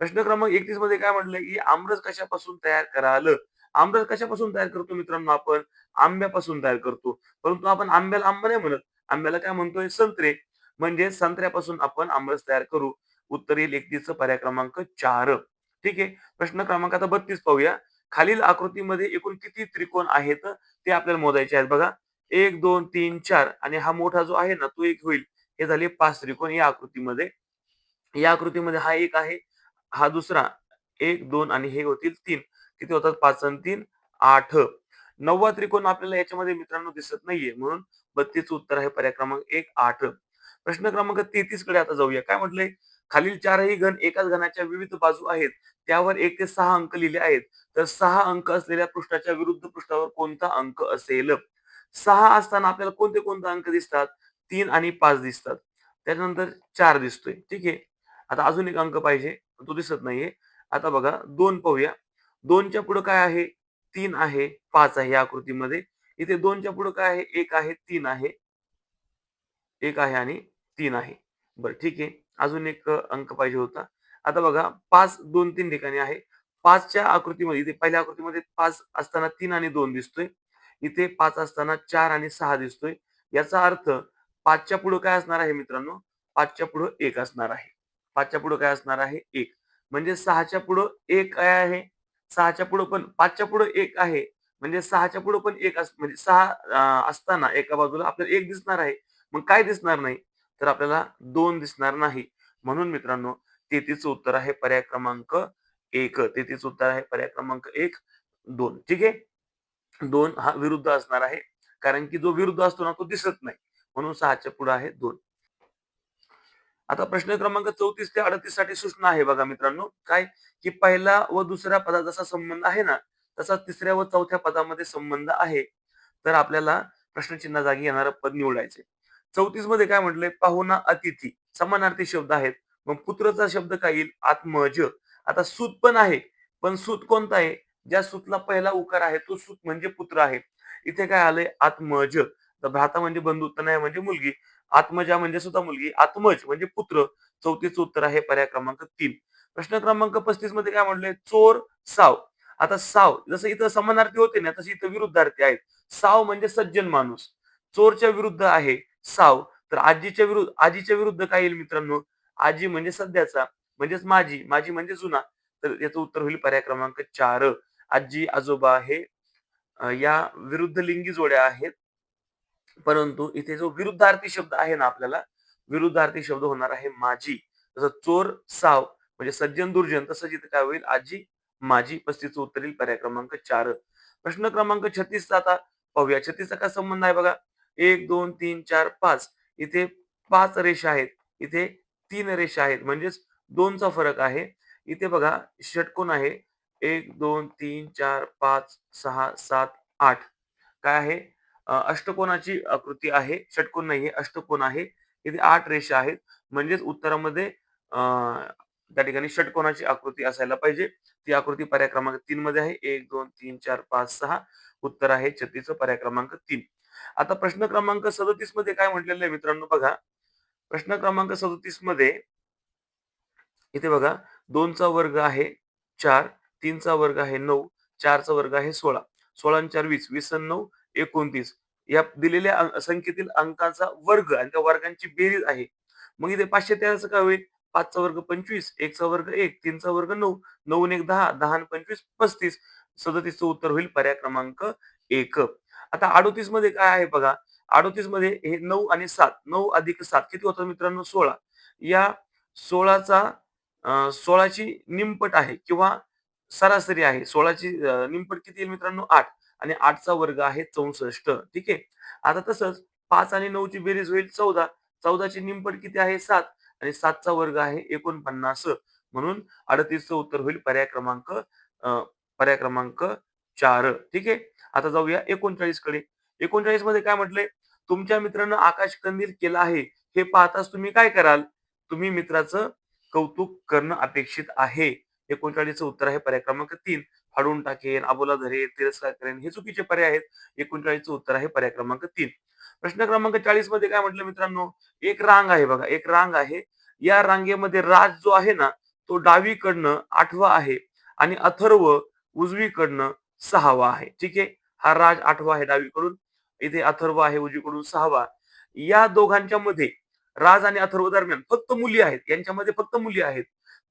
प्रश्न क्रमांक 31 मध्ये काय म्हटलंय, की आमरस कशापासून तयार कराल? आमरस कशापासून तयार करतो मित्रांनो आपण? आंब्यापासून तयार करतो. परंतु आपण आंब्याला आंबा नाही म्हणत. आंब्याला काय म्हणतोय? संत्रे. म्हणजे संत्र्यापासून आपण आमरस तयार करू. उत्तर येईल 31चं पर्याय क्रमांक 4. ठीक आहे. प्रश्न क्रमांक आता 32 पाहूया. खालील आकृतीमध्ये एकूण किती त्रिकोण आहेत? ते आपल्याला मोजायचे आहेत बघा. 1, 2, 3, 4 आणि हा मोठा जो आहे ना, तो एक होईल. हे झाले 5 त्रिकोण या आकृतीमध्ये. या आकृतीमध्ये हा एक आहे, हा दुसरा 1, 2 आणि हे होतील 3. किती होतात? 5 आणि 3 8. 9वा त्रिकोण आपल्याला याच्यामध्ये मित्रांनो दिसत नाहीये. म्हणून 32 उत्तर आहे पर्याय क्रमांक 1 8. प्रश्न क्रमांक 33 कडे आता जाऊया. काय म्हटलंय? खालील चारही घन एकाच घनाच्या विविध बाजू आहेत. त्यावर 1 ते 6 अंक लिहिले आहेत. तर 6 अंक असलेल्या पृष्ठाच्या विरुद्ध पृष्ठावर कोणता अंक असेल? 6 असताना आपल्याला कोणते अंक दिसतात? 3 आणि 5 दिसतात. त्याच्यानंतर 4 दिसतोय. ठीक आहे. आता अजून एक अंक पाहिजे. तो दिसत नाहीये. आता बघा 2 पाहूया. 2च्या पुढे काय आहे? 3 आहे, 5 आहे या आकृतीमध्ये. इथे 2च्या पुढे काय आहे? 1 आहे, 3 आहे. 1 आहे आणि 3 आहे. बरं ठीक आहे. अजून एक अंक पाहिजे होता. आता बघा 5 2-3 ठिकाणी आहे. 5च्या आकृतीमध्ये इथे पहिल्या आकृतीमध्ये 5 असताना 3 आणि 2 दिसतोय. इथे 5 असताना 4 आणि 6 दिसतोय. याचा अर्थ 5च्या पुढे काय असणार आहे मित्रांनो? 5च्या पुढे 1 असणार आहे. 5च्या पुढे काय असणार आहे? 1. म्हणजे 6च्या पुढे 1 काय आहे? 6च्या पुढे पण 5च्या पुढे 1 आहे. म्हणजे 6च्या पुढे पण 1 म्हणजे 6 असताना एका बाजूला आपल्याला 1 दिसणार आहे. मग काय दिसणार नाही? तर आपल्याला 2 दिसणार नाही. म्हणून मित्रांनो 33चं उत्तर आहे पर्याय क्रमांक 1. 33चं उत्तर आहे पर्याय क्रमांक 1, 2. ठीक आहे. 2 हा विरुद्ध असणार आहे. कारण की जो विरुद्ध असतो ना तो दिसत नाही. म्हणून 6च्या पुढे आहे 2. आता प्रश्न क्रमांक 34 ते 38 साठी सूचना आहे बघा मित्रांनो. काय? की पहिला व दुसऱ्या पदात जसा संबंध आहे ना, तसा तिसऱ्या व चौथ्या पदामध्ये संबंध आहे. तर आपल्याला प्रश्नचिन्ह जागी येणारं पद निवडायचंय. 34 मध्ये काय म्हटलंय? पाहुणा, अतिथी समानार्थी शब्द आहेत. मग पुत्रचा शब्द काय येईल? आत्मज. आता सूत पण आहे. पण सूत कोणता आहे? ज्या सूतला पहिला उकार आहे तो सूत म्हणजे पुत्र आहे. इथे काय आलंय? आत्मज. तर भ्राता म्हणजे बंधू, तनया म्हणजे मुलगी. आत्मजा म्हणजे सुद्धा मुलगी. आत्मज म्हणजे पुत्र. 34चं उत्तर आहे पर्याय क्रमांक 3. प्रश्न क्रमांक 35 मध्ये काय म्हटलंय? चोर, साव. आता साव जसं इथं समानार्थी होते ना, तशी इथं विरुद्धार्थी आहेत. साव म्हणजे सज्जन माणूस. चोरच्या विरुद्ध आहे साव. तर आजीच्या विरुद्ध काय येईल मित्रांनो? आजी म्हणजे सध्याचा, म्हणजेच माझी. माझी म्हणजे जुना. तर याचं उत्तर होईल पर्याय क्रमांक 4. आजी, आजोबा हे या विरुद्ध लिंगी जोड्या आहेत. परंतु इथे जो विरुद्धार्थी शब्द आहे ना आपल्याला, विरुद्धार्थी शब्द होणार आहे माझी. जसं चोर, साव म्हणजे सज्जन, दुर्जन तसंच इथे काय होईल? आजी, माझी. 35चं उत्तर येईल पर्याय क्रमांक 4. प्रश्न क्रमांक 36 चा आता पाहूया. 36 चा काय संबंध आहे बघा. 1, 2, 3, 4, 5. इथे 5 रेषा आहेत. इथे 3 रेषा आहेत. म्हणजेच 2 चा फरक आहे. इथे बघा षटकोन आहे. 1, 2, 3, 4, 5, 6, 7, 8. काय आहे? अष्टकोनाची आकृती आहे. षटकोन नाहीये, अष्टकोन आहे. इथे 8 रेषा आहेत. म्हणजेच उत्तरामध्ये त्या ठिकाणी षटकोनाची आकृती असायला पाहिजे. ती आकृती पर्याय क्रमांक 3 मध्ये आहे. 1, 2, 3, 4, 5, 6. उत्तर आहे 36चं पर्याय क्रमांक 3. आता प्रश्न क्रमांक 37 मध्ये काय म्हटलेलं आहे मित्रांनो बघा. प्रश्न क्रमांक 37 मध्ये इथे बघा 2 चा वर्ग आहे 4, 3 चा वर्ग आहे 9, 4 चा वर्ग आहे 16. 16 आणि 4 20, 20 आणि 9 29. या दिलेल्या संख्येतील अंकाचा वर्ग आणि त्या वर्गांची बेरीज आहे. मग इथे 513 काय होईल? 5 चा वर्ग 25, 1 चा वर्ग 1, 3 चा वर्ग 9, 9 आणि 1 10, 10 आणि 25 35. 37चं उत्तर होईल पर्याय क्रमांक 1. आता 38 मध्ये काय आहे बघा. 38 मध्ये हे 9 आणि 7, 9 अधिक 7 किती होतं मित्रांनो? 16. या 16चा 16ची निमपट आहे किंवा सरासरी आहे. 16ची निमपट किती येईल मित्रांनो? 8 आणि 8चा वर्ग आहे 64. ठीक आहे. आता तसंच 5 आणि 9 ची बेरीज होईल 14. 14 ची निमपट किती आहे? 7 आणि 7 चा वर्ग आहे 49. म्हणून 38चं उत्तर होईल पर्याय क्रमांक 4. ठीक आहे. आता जाऊया 39 कडे. 39 मध्ये काय म्हटलंय? तुमच्या मित्रानं आकाश कंदील केला आहे. हे पाहताच तुम्ही काय कराल? तुम्ही मित्राचं कौतुक करणं अपेक्षित आहे. 39चं उत्तर आहे पर्याय क्रमांक 3. फाडून टाकेन, अबोला धरेन, तिरस्कार करेन हे चुकीचे पर्याय आहेत. 39चं उत्तर आहे पर्याय क्रमांक 3. प्रश्न क्रमांक 40 मध्ये काय म्हटलं मित्रांनो? एक रांग आहे बघा, एक रांग आहे. या रांगेमध्ये राज जो आहे ना, तो डावीकडनं 8वा आहे आणि अथर्व उजवीकडनं 6वा आहे. ठीक आहे. हा राज 8वा आहे डावीकडून. इथे अथर्व आहे उजवीकडून 6वा. या दोघांच्या मध्ये राज आणि अथर्व दरम्यान फक्त मुली आहेत. यांच्यामध्ये फक्त मुली आहेत.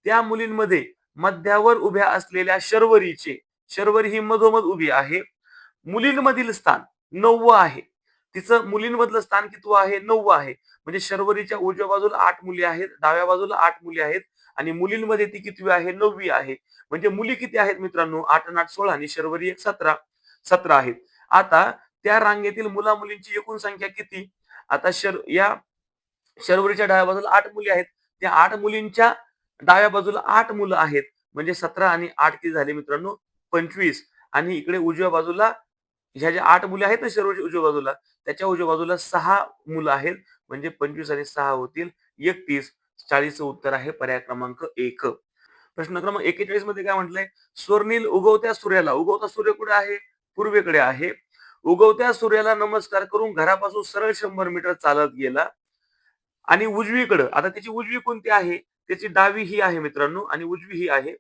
त्या मुलींमध्ये मध्यावर उभ्या असलेल्या शर्वरीचे, शर्वरी ही मधोमध उभी आहे. मुलींमधील स्थान 9वं आहे. तिचं मुलींमधलं स्थान कितवं आहे? 9वं आहे. म्हणजे शर्वरीच्या उजव्या बाजूला 8 मुली आहेत, डाव्या बाजूला 8 मुली आहेत आणि मुलींमध्ये ती कितवी आहे? 9वी आहे. म्हणजे मुली किती आहेत मित्रांनो? 8 आणि 8 16 आणि शर्वरी एक 17 आहेत. आता त्या रांगेतील मुला-मुलींची एकूण संख्या किती? आता या शर्वरीच्या डाव्या बाजूला 8 मुली आहेत. त्या 8 मुलींच्या डाव्या बाजूला 8 मुलं आहेत. म्हणजे 17 आणि 8 किती झाले मित्रांनो 25 आणि इकडे उजव्या बाजूला ह्या ज्या 8 मुली आहेत ना सर्व उजव्या बाजूला, त्याच्या उजव्या बाजूला 6 मुलं आहेत. म्हणजे 25 आणि 6 होतील 31. 40चं उत्तर आहे पर्याय क्रमांक 1. प्रश्न क्रमांक 41 मध्ये काय म्हटलंय? स्वर्णिल उगवत्या सूर्याला उगवता सूर्य कुठे आहे? पूर्वेकडे आहे. उगवत्या सूर्याला नमस्कार करून घरापासून सरळ 100 मीटर चालत गेला आणि उजवीकडं आता त्याची उजवी कोणती आहे? त्याची डावी ही आहे मित्रांनो आणि उजवी ही आहे.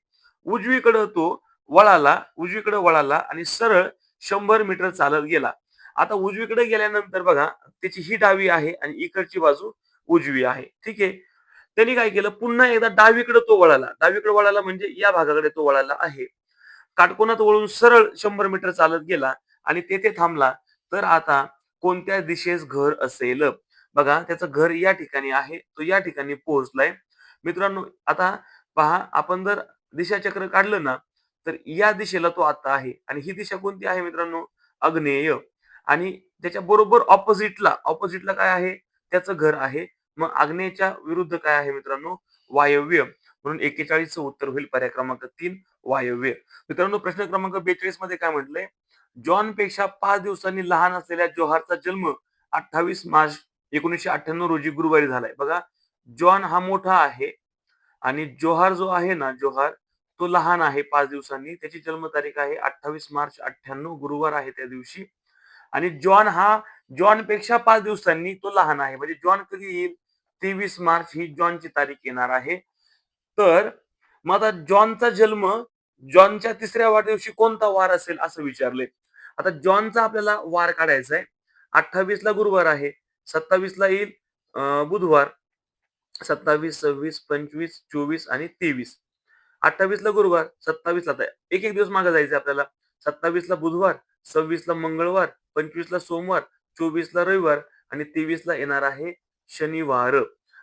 उजवीकडं तो उजवीकडे वळाला आणि सरळ 100 मीटर चालत गेला. आता उजवीकडे गेल्यानंतर बघा त्याची ही डावी आहे आणि इकडची बाजू उजवी आहे. ठीक आहे. त्यांनी काय केलं पुन्हा एकदा डावीकडे तो वळाला. डावीकडे वळाला म्हणजे या भागाकडे तो वळाला आहे. काटकोनात वळून सरळ 100 मीटर चालत गेला आणि तेथे थांबला. तर आता कोणत्या दिशेस घर असेल? बघा त्याचं घर या ठिकाणी आहे. तो या ठिकाणी पोहोचलाय. मित्रांनो आता पहा आपण जर दिशाचक्र काढलं ना, तर या दिशेला तो आता आहे आणि ही दिशा कोणती आहे मित्रांनो? आग्नेय आणि त्याच्या बरोबर ऑपोझिटला काय आहे? त्याचं घर आहे. मग आग्नेयच्या विरुद्ध काय आहे मित्रांनो? वायव्य. म्हणून 41चं उत्तर होईल पर्याय क्रमांक 3 वायव्य. मित्रांनो प्रश्न क्रमांक 42 मध्ये काय म्हटलंय? जॉन पेक्षा 5 दिवसांनी लहान असलेल्या जोहारचा जन्म 28 मार्च 1998 रोजी गुरुवारी झालाय. बघा जॉन हा मोठा आहे आणि जोहार जो आहे ना जोहार तो लहान आहे 5 दिवसांनी. त्याची जन्मतारीख आहे 28 मार्च 98 गुरुवार आहे त्या दिवशी. आणि जॉन पेक्षा 5 दिवसांनी तो लहान आहे. म्हणजे जॉन कधी येईल? 23 मार्च ही जॉनची तारीख येणार आहे. तर मग आता जॉनच्या 3ऱ्या वाढदिवशी कोणता वार असेल असं विचारलंय. आता जॉनचा आपल्याला वार काढायचा आहे. 28 ला गुरुवार आहे. 27 ला येईल बुधवार. 27, 26, 25, 24 आणि 23. 28 ला गुरुवार, 27 ला आता एक दिवस मागे जायचं आपल्याला. 27 ला बुधवार, 26 ला मंगळवार, 25 ला सोमवार, 24 ला रविवार आणि 23 ला येणार आहे शनिवार.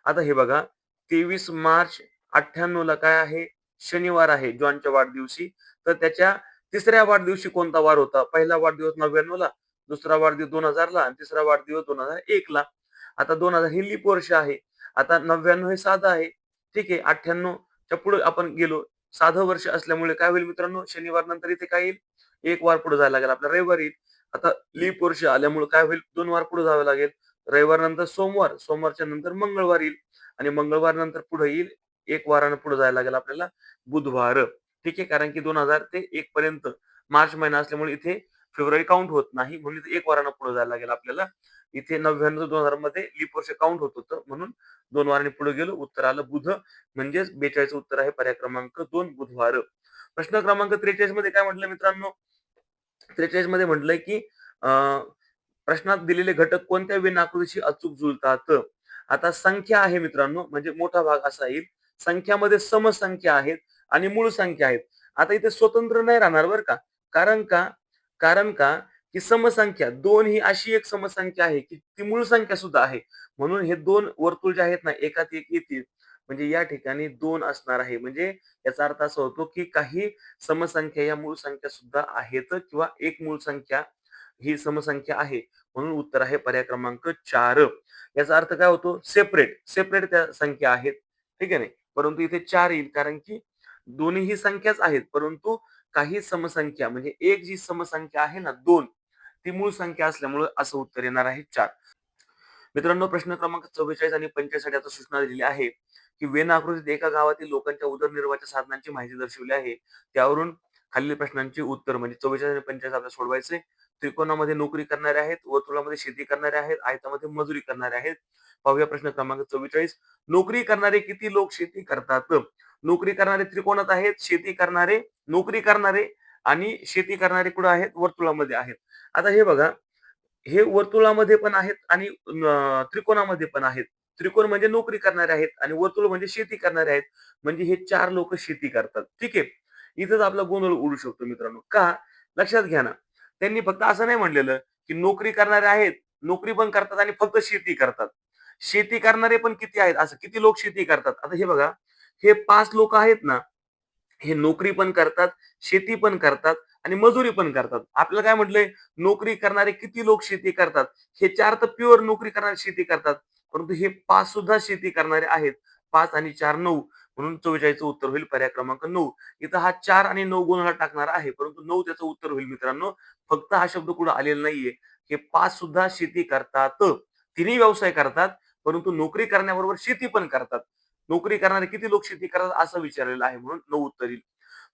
आता हे बघा 23 मार्च 98 ला काय आहे? शनिवार आहे जॉनच्या वाढदिवशी. तर त्याच्या 3ऱ्या वाढदिवशी कोणता वार होता? पहिला वाढदिवस 99 ला, दुसरा वाढदिवस 2000 ला आणि तिसरा वाढदिवस 2001 ला. आता 2000 हे लीप वर्ष आहे. आता 99 हे साधं आहे. ठीक आहे. 98 च्या पुढे आपण गेलो. साधं वर्ष असल्यामुळे काय होईल मित्रांनो? शनिवार नंतर इथे काय येईल? 1 वार पुढे जायला लागेल. आपला रविवार येईल. आता लीप वर्ष आल्यामुळे काय होईल? 2 वार पुढे जावं लागेल. रविवार नंतर सोमवार, सोमवारच्या नंतर मंगळवार येईल आणि मंगळवार नंतर पुढे येईल 1 वारानं पुढे जायला लागेल आपल्याला बुधवार. ठीक आहे. कारण की 2000 ते 1 पर्यंत मार्च महिना असल्यामुळे इथे फेब्रुवारी काउंट होत नाही. म्हणून इथे 1 वारानं पुढे जायला लागेल आपल्याला. इथे 99 2000 मध्ये लीप वर्ष काउंट होत होतं. म्हणून 2 वारांनी पुढे गेलो. उत्तर आलं बुध. म्हणजेच 42 उत्तर आहे पर्याय क्रमांक 2 बुधवार. प्रश्न क्रमांक 43 मध्ये काय म्हटलं मित्रांनो? 43 मध्ये म्हटलंय की अ, प्रश्नात दिलेले घटक कोणत्या वेन आकृतीशी अचूक जुळतात? आता संख्या आहे मित्रांनो, म्हणजे मोठा भाग असा येईल. संख्यामध्ये समसंख्या आहेत आणि मूळ संख्या आहेत. आता इथे स्वतंत्र नाही राहणार बरं का. कारण का? कारण का की समसंख्या 2 ही अशी एक समसंख्या आहे की ती मूळ संख्या सुद्धा आहे. म्हणून हे 2 वर्तुळ जे आहेत ना एकात एक येतील. म्हणजे या ठिकाणी 2 असणार आहे. म्हणजे याचा अर्थ असा होतो की काही समसंख्या या मूळ संख्या सुद्धा आहेत किंवा एक मूळ संख्या ही समसंख्या आहे. म्हणून उत्तर आहे पर्याय क्रमांक 4. याचा अर्थ काय होतो? सेपरेट त्या संख्या आहेत. ठीक आहे नाही. परंतु इथे 4 येईल कारण की दोन्ही ही संख्याच आहेत. परंतु काही समसंख्या म्हणजे एक जी समसंख्या आहे ना 2 ती मूळ संख्या असल्यामुळे असं उत्तर येणार आहे 4. मित्रांनो प्रश्न क्रमांक 44 आणि 45 साठी आता सूचना दिलेली आहे, की वेन आकृतीत एका गावातील लोकांच्या उदरनिर्वाहाच्या साधनांची माहिती दर्शवली आहे. त्यावरून खालील प्रश्नांची उत्तर म्हणजे 44 आणि 45 आपल्याला सोडवायचे. त्रिकोणामध्ये नोकरी करणारे आहेत, वर्तुळामध्ये शेती करणारे आहेत, आयतामध्ये मजुरी करणारे आहेत. पाहूया प्रश्न क्रमांक 44. नोकरी करणारे किती लोक शेती करतात? नोकरी करणारे त्रिकोणात आहेत, नोकरी करणारे आणि शेती करणारे कुठे आहेत? वर्तुळामध्ये आहेत. आता हे बघा हे वर्तुळामध्ये पण आहेत आणि त्रिकोणामध्ये पण आहेत. त्रिकोण म्हणजे नोकरी करणारे आहेत आणि वर्तुळ म्हणजे शेती करणारे आहेत. म्हणजे हे 4 लोक शेती करतात. ठीक आहे. इथंच आपला गोंधळ उडू शकतो मित्रांनो. का? लक्षात घ्या ना. त्यांनी फक्त असं नाही म्हणलेलं, की नोकरी करणारे आहेत, नोकरी पण करतात आणि फक्त शेती करतात. शेती करणारे पण किती आहेत? असं किती लोक शेती करतात? आता हे बघा, हे 5 लोक आहेत ना, हे नोकरी पण करतात, शेती पण करतात आणि मजुरी पण करतात. आपल्याला काय म्हटलंय? नोकरी करणारे किती लोक शेती करतात? हे 4 तर प्युअर नोकरी करणारे शेती करतात. परंतु हे 5 सुद्धा शेती करणारे आहेत. 5 आणि 4 9 म्हणून 44चं उत्तर होईल पर्याय क्रमांक 9. इथं हा 4 आणि 9 गुणाला टाकणार आहे, परंतु 9 त्याचं उत्तर होईल मित्रांनो. फक्त हा शब्द कुठं आलेला नाहीये. हे 5 सुद्धा शेती करतात. तिन्ही व्यवसाय करतात, परंतु नोकरी करण्याबरोबर शेती पण करतात. नोकरी करणारे किती लोक शेती करतात असं विचारलेलं आहे, म्हणून 9 उत्तर येईल.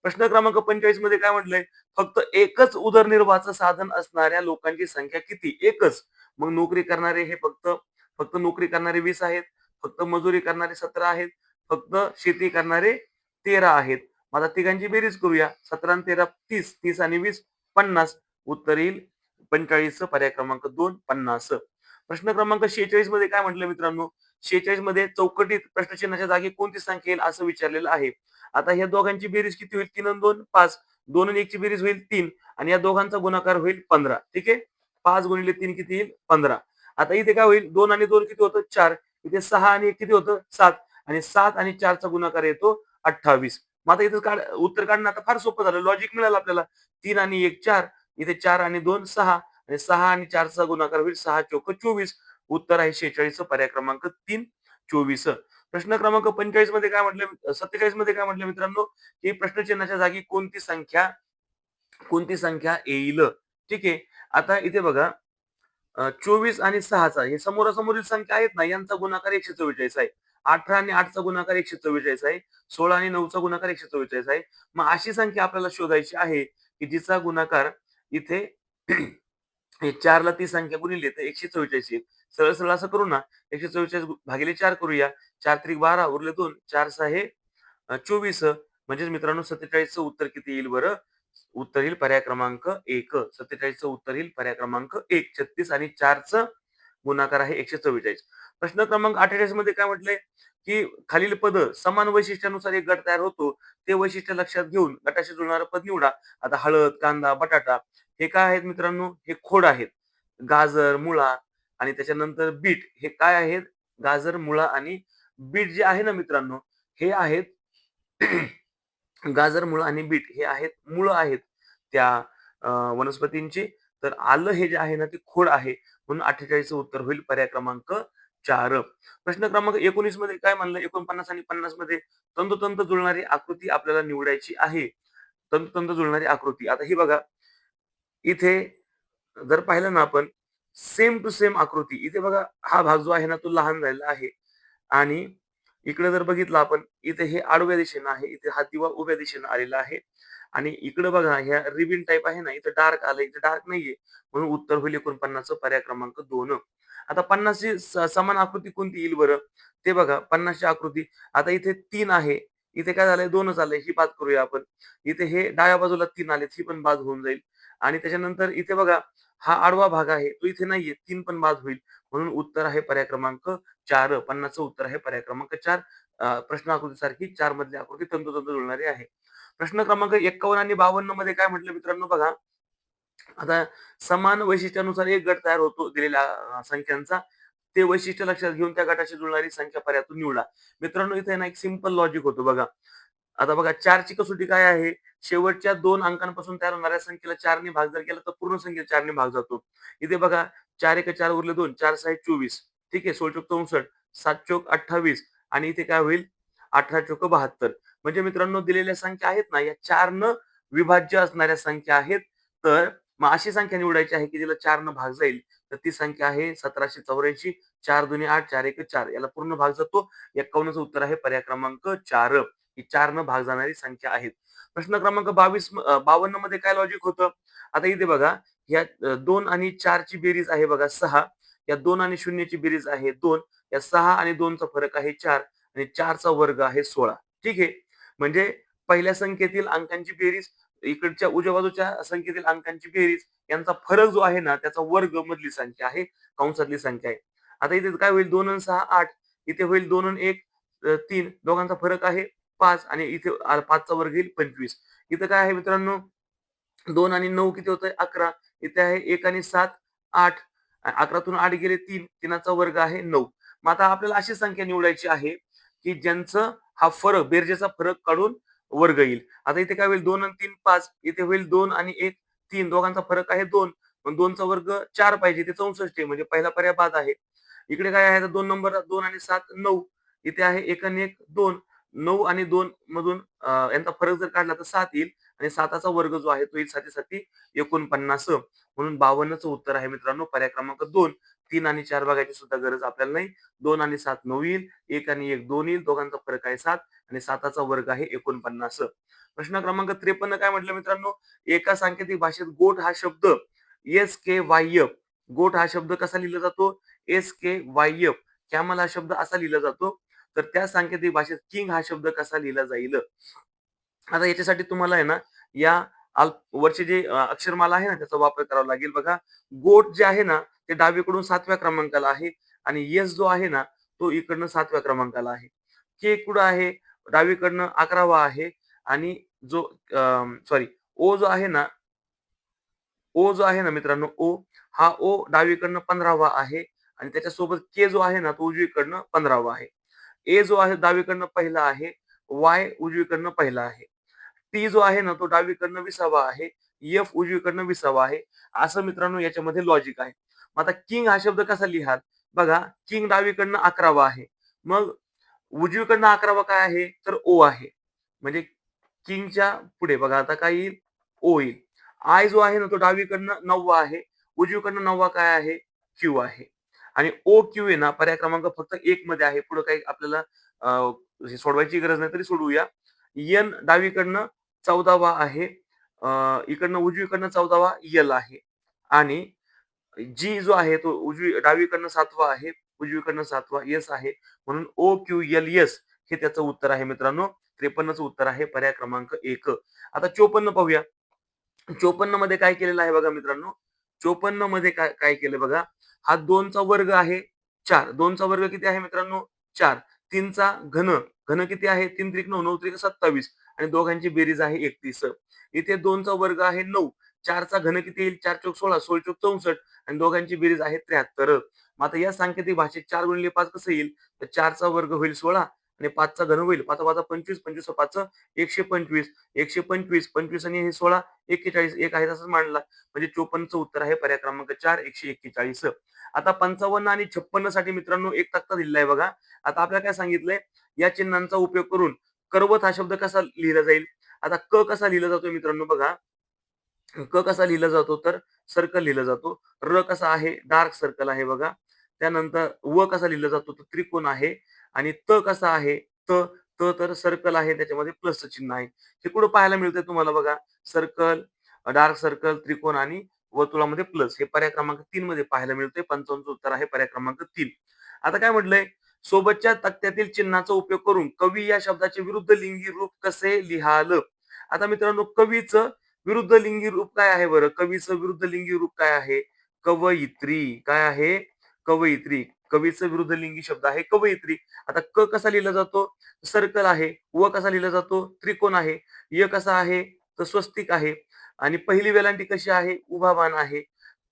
प्रश्न क्रमांक 45 मध्ये काय म्हटलंय? फक्त एकच उदरनिर्वाहाचं साधन असणाऱ्या लोकांची संख्या किती? एकच. मग नोकरी करणारे हे फक्त फक्त नोकरी करणारे 20 आहेत. फक्त मजुरी करणारे 17 आहेत. फक्त शेती करणारे 13 आहेत. मग आता तिघांची बेरीज करूया. 17 आणि 13 30. 30 आणि 20 50. उत्तर येईल 45 पर्याय क्रमांक 2 50. प्रश्न क्रमांक 46 मध्ये काय म्हटलं मित्रांनो? 46 मध्ये चौकटीत प्रश्नचिन्हाच्या जागी कोणती संख्या येईल असं विचारलेलं आहे. आता ह्या दोघांची बेरीज किती होईल? 3 आणि 2 5. 2 आणि 1 ची बेरीज होईल 3 आणि या दोघांचा गुणाकार होईल 15. ठीक आहे. 5 गुणिले 3 किती येईल? 15. आता इथे काय होईल? 2 आणि 2 किती होतं? 4. इथे 6 आणि 1 किती होतं? 7 आणि 7 आणि 4 चा गुणाकार येतो 28. मग आता इथं उत्तर काढणं आता फार सोपं झालं. लॉजिक मिळालं आपल्याला. 3 आणि 1 4. इथे 4 आणि 2 6 आणि 6 आणि 4 चा गुणाकार होईल 6 चोक 24. उत्तर आहे 46 पर्याय क्रमांक 3 24. प्रश्न क्रमांक 45 मध्ये काय म्हटलं? 47 मध्ये काय म्हटलं मित्रांनो? की प्रश्नचिन्हाच्या जागी कोणती संख्या येईल? ठीक आहे. आता इथे बघा 24 आणि 6चा हे समोरासमोरील संख्या आहेत ना, यांचा गुणाकार 144 आहे. 18 आणि 8चा गुणाकार 144 आहे. 16 आणि 9चा गुणाकार 144 आहे. मग अशी संख्या आपल्याला शोधायची आहे, की जिचा गुणाकार इथे हे 4 ला ती संख्या गुणिली तर 144 येईल. सरळ-सरळ असं करू ना, 144 भागिले 4 करूया. 4 त्रिक 12 उरले 2. 4 6 24. म्हणजेच मित्रांनो 47चं उत्तर किती येईल बरं? उत्तर येईल पर्याय क्रमांक 1. 47चं उत्तर येईल पर्याय क्रमांक 1. 36 आणि 4चं गुणाकार आहे 144. प्रश्न क्रमांक 48 मध्ये काय म्हटलंय, की खालील पद समान वैशिष्ट्यानुसार एक गट तयार होतो. ते वैशिष्ट्य लक्षात घेऊन गटाशी जुळणारं पद निवडा. आता हळद, कांदा, बटाटा हे काय आहेत मित्रांनो? हे खोड आहेत. गाजर, मुळा आणि त्याच्यानंतर बीट हे काय आहेत? गाजर, मुळा आणि बीट जे आहे ना मित्रांनो, हे आहेत गाजर, मुळा आणि बीट हे आहेत मुळं आहेत त्या वनस्पतींची. तर आलं हे जे आहे ना ते खोड आहे. म्हणून 48चं उत्तर होईल पर्याय क्रमांक 4. प्रश्न क्रमांक 19 मध्ये काय म्हणलं? 49 आणि 50 मध्ये तंतोतंत जुळणारी आकृती आपल्याला निवडायची आहे. तंतोतंत जुळणारी आकृती. आता ही बघा, इथे जर पाहिलं ना आपण सेम टू सेम आकृती. इथे बघा हा भाग जो आहे ना तो लहान झालेला आहे आणि इकडे जर बघितलं आपण इथे हे आडव्या दिशेनं आहे. इथे हा दिवा उभ्या दिशेनं आलेला आहे आणि इकडे बघा ह्या रिबीन टाइप आहे ना, इथं डार्क आलं, इथं डार्क नाहीये. म्हणून उत्तर होईल 49चं पर्याय क्रमांक 2. आता 50 ची समान आकृती कोणती येईल बरं? ते बघा 50 ची आकृती. आता इथे 3 आहे. इथे काय झालंय 2च आलंय. ही बाद करूया आपण. इथे हे डाव्या बाजूला 3 आलेत. ही पण बाद होऊन जाईल आणि त्याच्यानंतर इथे बघा हा आडवा भाग आहे. तो इथे नाहीये. 3 पण बाद होईल. म्हणून उत्तर आहे पर्याय क्रमांक 4. 50चं उत्तर आहे पर्याय क्रमांक 4. प्रश्न आकृतीसारखी 4 मधली आकृती तंतोतंत जुळणारी आहे. प्रश्न क्रमांक 51 आणि 52 मध्ये काय म्हटलं मित्रांनो बघा. आता समान वैशिष्ट्यानुसार एक गट तयार होतो दिलेल्या संख्यांचा. ते वैशिष्ट्य लक्षात घेऊन त्या गटाशी जुळणारी संख्या पर्यायातून निवडा. मित्रांनो इथे ना एक सिंपल लॉजिक होतं बघा. आता बघा 4 ची कसोटी काय आहे? शेवटच्या 2 अंकांपासून तयार होणाऱ्या संख्येला 4 ने भाग जर केला तर पूर्ण संख्येला 4 ने भाग जातो. इथे बघा 4 एके 4 उरले 2, 4 6 24. ठीक आहे. 16 चोक 64, 7 चोक 28 आणि इथे काय होईल? 18 चोक 72. म्हणजे मित्रांनो दिलेल्या संख्या आहेत ना या 4 न विभाज्य असणाऱ्या संख्या आहेत. तर मग अशी संख्या निवडायची आहे की जिला 4 न भाग जाईल. तर ती संख्या आहे 1784. 4 दुनी 8, 4 एके 4 याला पूर्ण भाग जातो. 51चं उत्तर आहे पर्याय क्रमांक 4. ही 4 न भाग जाणारी संख्या आहेत. प्रश्न क्रमांक 52 मध्ये काय लॉजिक होतं? आता इथे बघा या 2 आणि 4 ची बेरीज आहे बघा 6. या 2 आणि 0 ची बेरीज आहे 2. या 6 आणि 2 चा फरक आहे 4 आणि 4 चा वर्ग आहे 16. ठीक आहे. म्हणजे पहिल्या संख्येतील अंकांची बेरीज इकडच्या उजव्या बाजूच्या संख्येतील अंकांची बेरीज यांचा फरक जो आहे ना त्याचा वर्ग मधली संख्या आहे, कंसातली संख्या आहे. आता इथे काय होईल 2 आणि 6 8. इथे होईल 2 आणि 1 3. दोघांचा फरक आहे 5 आणि इथे 5 चा वर्ग येईल 25. इथं काय आहे मित्रांनो 2 आणि 9 किती होतंय 11. इथे आहे 1 आणि 7 8. 11 8 गेले 3. 3चा वर्ग आहे 9. मग आता आपल्याला अशी संख्या निवडायची आहे, की ज्यांचं हा फरक बेरजेचा फरक काढून वर्ग येईल. आता इथे काय होईल 2 आणि 3 5. इथे होईल 2 आणि 1 3. दोघांचा फरक आहे 2. मग 2 चा वर्ग 4 पाहिजे. ते 64 आहे म्हणजे पहिला पर्याय बाद आहे. इकडे काय आहे 2 नंबर 2 आणि 7 9. इथे आहे 1 आणि 1 2. 9 आणि 2 मधून यांचा फरक जर काढला तर 7 येईल आणि 7चा वर्ग जो आहे तो येईल 7 49 म्हणून 52चं उत्तर आहे मित्रांनो पर्याय क्रमांक 2. 3 आणि 4 बघायची सुद्धा गरज आपल्याला नाही. 2 आणि 7 9 येईल. 1 आणि 1 2 येईल. दोघांचा फरक आहे 7 आणि 7चा वर्ग आहे 49. प्रश्न क्रमांक 53 काय म्हटलं मित्रांनो? एका सांकेतिक भाषेत गोट हा शब्द एस-के-वाय-एफ. गोट हा शब्द कसा लिहिला जातो? एस-के-वाय-एफ. कॅमल हा शब्द असा लिहिला जातो. तर त्या सांकेतिक भाषेत किंग हा शब्द कसा लिहिला जाईल? आता याच्यासाठी तुम्हाला आहे ना, या वरचे जे अक्षरमाला आहे ना, त्याचा वापर करावा लागेल. बघा, गोट जे आहे ना, ते डावीकडून 7व्या क्रमांकाला आहे आणि येस जो आहे ना, तो इकडनं 7व्या क्रमांकाला आहे. के कुठं आहे? डावीकडनं 11वा आहे आणि जो सॉरी ओ जो आहे ना, ओ जो आहे ना मित्रांनो, हा ओ डावीकडनं 15वा आहे आणि त्याच्यासोबत के जो आहे ना, तो उजवीकडनं 15वा आहे. ए जो आहे डावीकडनं पहिला आहे. वाय उजवीकडनं पहिला आहे. टी जो आहे ना, तो डावीकडनं 20वा आहे. एफ उजवीकडनं 20वा आहे. असं मित्रांनो याच्यामध्ये लॉजिक आहे. मग आता किंग हा शब्द कसा लिहाल? बघा, किंग डावीकडनं 11वा आहे. मग उजवीकडनं 11वा काय आहे? तर ओ आहे. म्हणजे किंगच्या पुढे बघा आता काय येईल? ओ येईल. आय जो आहे ना, तो डावीकडनं 9वा आहे. उजवीकडनं 9वा काय आहे? क्यू आहे. आणि ओ क्यू आहे ना, पर्याय क्रमांक फक्त 1 मध्ये आहे. पुढे काही आपल्याला सोडवायची गरज नाही तरी सोडवूया. एन डावीकडनं 14वा आहे. इकडनं उजवीकडनं 14वा यल आहे. आणि जी जो आहे तो डावीकडनं 7वा आहे, उजवीकडनं 7वा येस आहे. म्हणून ओ-क्यू-एल-एस हे त्याचं उत्तर आहे मित्रांनो. 53चं उत्तर आहे पर्याय क्रमांक 1. आता 54 पाहूया. 54 मध्ये काय केलेलं आहे बघा मित्रांनो. 54 मध्ये काय काय केलं बघा. हा 2चा वर्ग आहे 4. 2चा वर्ग किती आहे मित्रांनो? 4. 3चा घन. घन किती आहे? 3 त्रिक 9, 9 त्रिक 27 आणि दोघांची बेरीज आहे 31. इथे 2चा वर्ग आहे 9. 4चा घन किती येईल? 4 चौक 16, 16 चौक 64 आणि दोघांची बेरीज आहे 73. मग आता या सांकेतिक भाषेत 4 गुणिले 5 कसं येईल? तर 4चा वर्ग होईल 16 आणि 5चा घन होईल 5 5 25, 25 5 125, 125, 25 आणि हे 16 41 एक आहे तसंच मांडला. म्हणजे 54चं उत्तर आहे पर्याय क्रमांक 4 141. आता 55 आणि 56 साठी मित्रांनो एक तक्ता दिलेला आहे बघा. आता आपल्याला काय सांगितलंय? या चिन्हांचा उपयोग करून कर्वत हा शब्द कसा लिहिला जाईल? आता क कसा लिहिला जातो मित्रांनो बघा. क कसा लिहिला जातो तर सर्कल लिहिला जातो. र कसा आहे? डार्क सर्कल आहे बघा. त्यानंतर व कसा लिहिला जातो? तर त्रिकोण आहे आणि त कसा आहे? त त तर सर्कल आहे त्याच्यामध्ये प्लसचं चिन्ह आहे. हे कुठं पाहायला मिळतंय तुम्हाला बघा. सर्कल, डार्क सर्कल, त्रिकोण आणि वर्तुळामध्ये प्लस हे पर्याय क्रमांक 3 मध्ये पाहायला मिळतंय. 55चं उत्तर आहे पर्याय क्रमांक 3. आता काय म्हटलंय? सोबतच्या तक्त्यातील चिन्हाचा उपयोग करून कवी या शब्दाचे विरुद्ध लिंगी रूप कसे लिहाल? आता मित्रांनो कवीचं विरुद्ध लिंगी रूप काय आहे बरं? कवीचं विरुद्ध लिंगी रूप काय आहे? कवयित्री. काय आहे? कवयित्री. कवीचं विरुद्ध लिंगी शब्द आहे कवयित्री. आता क कसा लिहिला जातो? सर्कल आहे. व कसा लिहिला जातो? त्रिकोण आहे. य कसा आहे? तर स्वस्तिक आहे. आणि पहिली वेलांटी कशी आहे? उभा बाण आहे.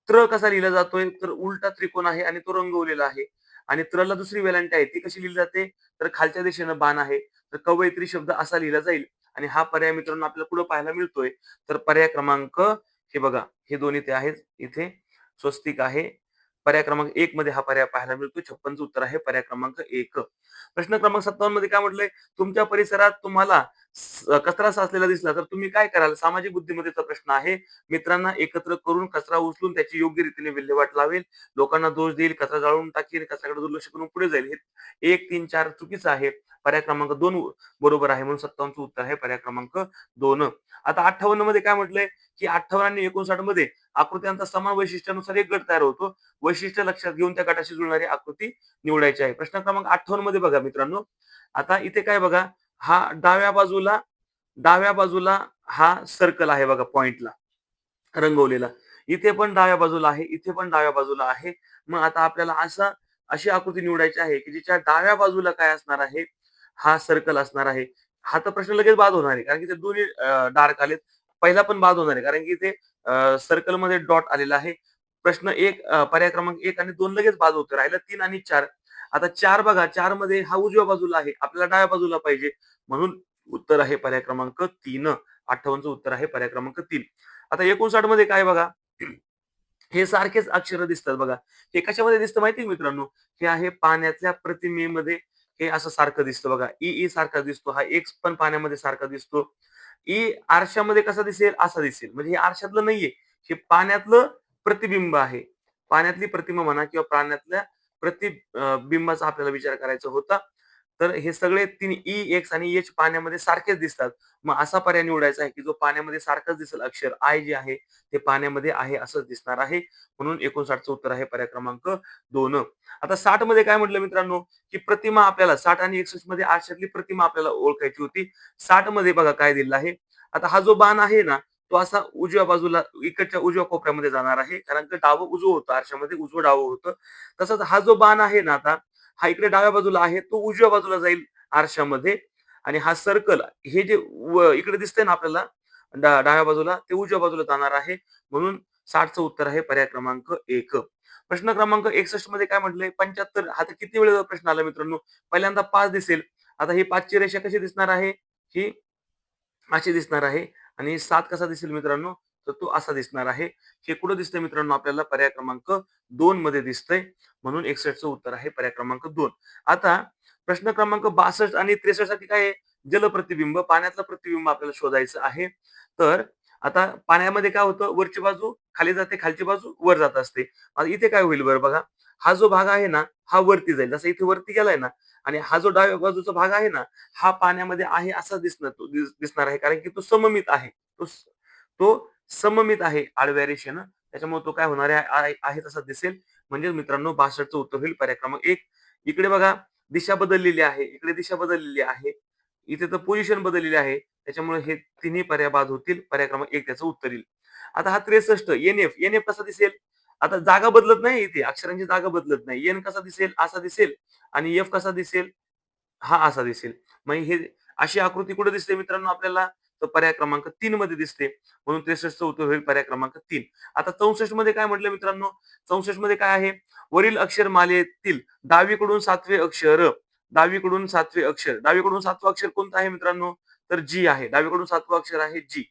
त्र कसा लिहिला जातोय? तर उलटा त्रिकोण आहे आणि तो रंगवलेला आहे. आणि त्रला दुसरी वेलांटी आहे. ती कशी लिहिली जाते? तर खालच्या दिशेनं बाण आहे. तर कवयित्री शब्द असा लिहिला जाईल. आणि हा पर्याय मित्रांनो आपल्याला कुठं पाहायला मिळतोय? तर पर्याय क्रमांक हे बघा, हे दोन इथे आहेत. इथे स्वस्तिक आहे. पर्याय क्रमांक 1 मध्ये हा पर्याय पाहायला मिळतो. 56चं उत्तर आहे पर्याय क्रमांक 1. प्रश्न क्रमांक 57 मध्ये काय म्हटलंय? तुमच्या परिसरात तुम्हाला कचरा साचलेला दिसला तर तुम्ही काय कराल? सामाजिक बुद्धिमत्तेचा प्रश्न आहे. मित्रांना एकत्र करून कचरा उचलून त्याची योग्य रीतीने विल्हेवाट लावेल. लोकांना दोष देईल, कचरा जाळून टाकेल, कचऱ्याकडे दुर्लक्ष करून पुढे जाईल. हे 1, 3, 4 चुकीचं आहे. पर्याय क्रमांक 2 बरोबर आहे. म्हणून 57चं उत्तर आहे पर्याय क्रमांक 2. आता 58 मध्ये काय म्हटलंय? की 58 आणि 59 मध्ये आकृत्यांचा समान वैशिष्ट्यानुसार एक गट तयार होतो. वैशिष्ट्य लक्षात घेऊन त्या गटाशी जुळणारी आकृती निवडायची आहे. प्रश्न क्रमांक 58 मध्ये बघा मित्रांनो. आता इथे काय बघा, हा डाव्या बाजूला हा सर्कल आहे बघा पॉइंटला रंगवलेला. इथे पण डाव्या बाजूला आहे, इथे पण डाव्या बाजूला आहे. मग आता आपल्याला अशी आकृती निवडायची आहे, की जिच्या डाव्या बाजूला काय असणार आहे? हा सर्कल असणार आहे. हा तर प्रश्न लगेच बाद होणार आहे. कारण की ते दोन्ही डार्क आलेत. पहिला पण बाद होणार आहे. कारण की ते सर्कलमध्ये डॉट आलेला आहे. प्रश्न 1 पर्याय क्रमांक 1 आणि 2 लगेच बाद होतं. राहिलं 3 आणि 4. आता 4 बघा, 4 मध्ये हा उजव्या बाजूला आहे. आपल्याला डाव्या बाजूला पाहिजे. म्हणून उत्तर आहे पर्याय क्रमांक 3. 58चं उत्तर आहे पर्याय क्रमांक 3. आता 59 मध्ये काय बघा, हे सारखेच अक्षर दिसतात बघा. हे कशामध्ये दिसतं माहिती आहे मित्रांनो? हे आहे पाण्यातल्या प्रतिमेमध्ये हे असं सारखं दिसतं बघा. ई सारखा दिसतो. हा एक्स पण पाण्यामध्ये सारखा दिसतो. आरशामध्ये कसा दिसेल? असा दिसेल. म्हणजे हे आरशातलं नाहीये. हे पाण्यातलं प्रतिबिंब आहे. पाण्यातली प्रतिमा म्हणा किंवा पाण्यातल्या बिंबाचा आपल्याला विचार करायचा होता. तर हे सगळे 3 एक्स आणि एच पाण्यामध्ये सारखेच दिसतात. मग असा पर्याय निवडायचा आहे, की जो पाण्यामध्ये सारखंच दिसेल अक्षर आय जे आहे, ते पाण्यामध्ये आहे असंच दिसणार आहे. म्हणून 59चं उत्तर आहे पर्याय क्रमांक 2. आता 60 मध्ये काय म्हटलं मित्रांनो, की प्रतिमा आपल्याला 60 आणि 61 मध्ये आरशातली प्रतिमा आपल्याला ओळखायची होती. 60 मध्ये बघा काय दिलेलं आहे. आता हा जो बाण आहे ना, तो असा उजव्या बाजूला इकडच्या उजव्या कोपऱ्यामध्ये जाणार आहे. कारण की डावं उजवं होतं. आरशामध्ये उजवं डावं होतं. तसंच हा जो बाण आहे ना आता, हा इकडे डाव्या बाजूला आहे, तो उजव्या बाजूला जाईल आरशामध्ये आणि हा सर्कल हे जे इकडे दिसतंय ना आपल्याला डाव्या बाजूला, ते उजव्या बाजूला जाणार आहे. म्हणून 60चं उत्तर आहे पर्याय क्रमांक 1. प्रश्न क्रमांक 61 मध्ये काय म्हटलंय? 75 हा तर किती वेळेला प्रश्न आला मित्रांनो? पहिल्यांदा 5 दिसेल. आता ही 5 ची रेषा कशी दिसणार आहे? ही अशी दिसणार आहे आणि 7 कसा दिसेल मित्रांनो? तर तो असा दिसणार आहे. हे कुठं दिसतंय मित्रांनो आपल्याला? पर्याय क्रमांक 2 मध्ये दिसतंय. म्हणून 61चं उत्तर आहे पर्याय क्रमांक 2. आता प्रश्न क्रमांक 62 आणि 63 साठी काय आहे? जलप्रतिबिंब, पाण्यातलं प्रतिबिंब आपल्याला शोधायचं आहे. तर आता पाण्यामध्ये काय होतं? वरची बाजू खाली जाते, खालची बाजू वर जात असते. आता इथे काय होईल बरं बघा. हा जो भाग आहे ना, हा वरती जाईल. जसं इथे वरती गेलाय ना आणि हा जो डाव्या बाजूचा भाग आहे ना, हा पाण्यामध्ये आहे असा दिसणार आहे. कारण की तो सममित आहे. तो सममित आहे आडव्या रेषेनं. त्याच्यामुळे तो काय होणार आहे? आहे तसा दिसेल. म्हणजे मित्रांनो 62चं उत्तर होईल पर्याय क्रमांक 1. इकडे बघा दिशा बदललेली आहे. इकडे दिशा बदललेली आहे. इथे तर पोझिशन बदललेली आहे. त्याच्यामुळे हे तिन्ही पर्याय बाद होतील. पर्याय क्रमांक 1 त्याचं उत्तर येईल. आता हा 63 एन-एफ कसा दिसेल? आता जागा बदलत नाही इथे. अक्षरांची जागा बदलत नाही. एन कसा दिसेल? असा दिसेल आणि एफ कसा दिसेल? हा असा दिसेल. मग हे अशी आकृती कुठे दिसते मित्रांनो आपल्याला? तर पर्याय क्रमांक 3 मध्ये दिसते. म्हणून 63चं उत्तर होईल पर्याय क्रमांक 3. आता 64 मध्ये काय म्हटलं मित्रांनो? 64 मध्ये काय आहे? वरील अक्षरमालेतील डावीकडून 7वे अक्षर, डावीकडून 7वे अक्षर, डावीकडून 7वं अक्षर कोणतं आहे मित्रांनो? तर जी आहे. डावीकडून 7वं अक्षर आहे जी.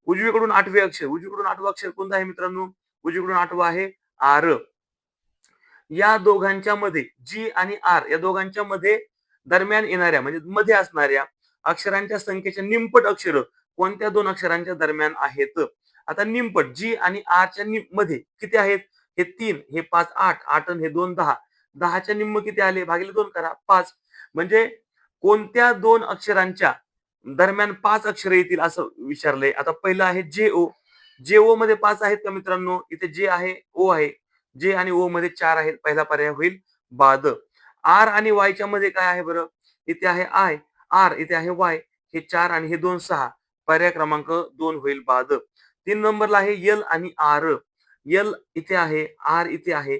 उजवीकडून 8वे अक्षर, उजवीकडून 8वं अक्षर कोणतं आहे मित्रांनो? उजवीकडून 8वं आहे आर. या दोघांच्या मध्ये जी आणि आर या दोघांच्या मध्ये दरम्यान येणाऱ्या म्हणजे मध्ये असणाऱ्या अक्षरांच्या संख्येच्या निमपट अक्षर कोणत्या दोन अक्षरांच्या दरम्यान आहेत? आता निमपट जी आणि आरच्या मध्ये किती आहेत? हे 3, हे 5, 8, 8 आणि हे 2, 10. 10च्या निम्म किती आले? भागिले 2 करा 5. म्हणजे कोणत्या दोन अक्षरांच्या दरम्यान 5 अक्षर येतील असं विचारलंय. आता पहिलं आहे जे-ओ. जे-ओ मध्ये 5 आहेत का मित्रांनो? इथे जे आहे, ओ आहे. जे आणि ओ मध्ये 4 आहेत. पहिला पर्याय होईल बाद. आर आणि वायच्या मध्ये काय आहे बरं? इथे आहे आय, आर इथे आहे वाय. हे 4 आणि हे 2 6. पर्याय क्रमांक 2 होईल बाद. 3 नंबरला आहे एल आणि आर. एल इथे आहे, आर इथे आहे.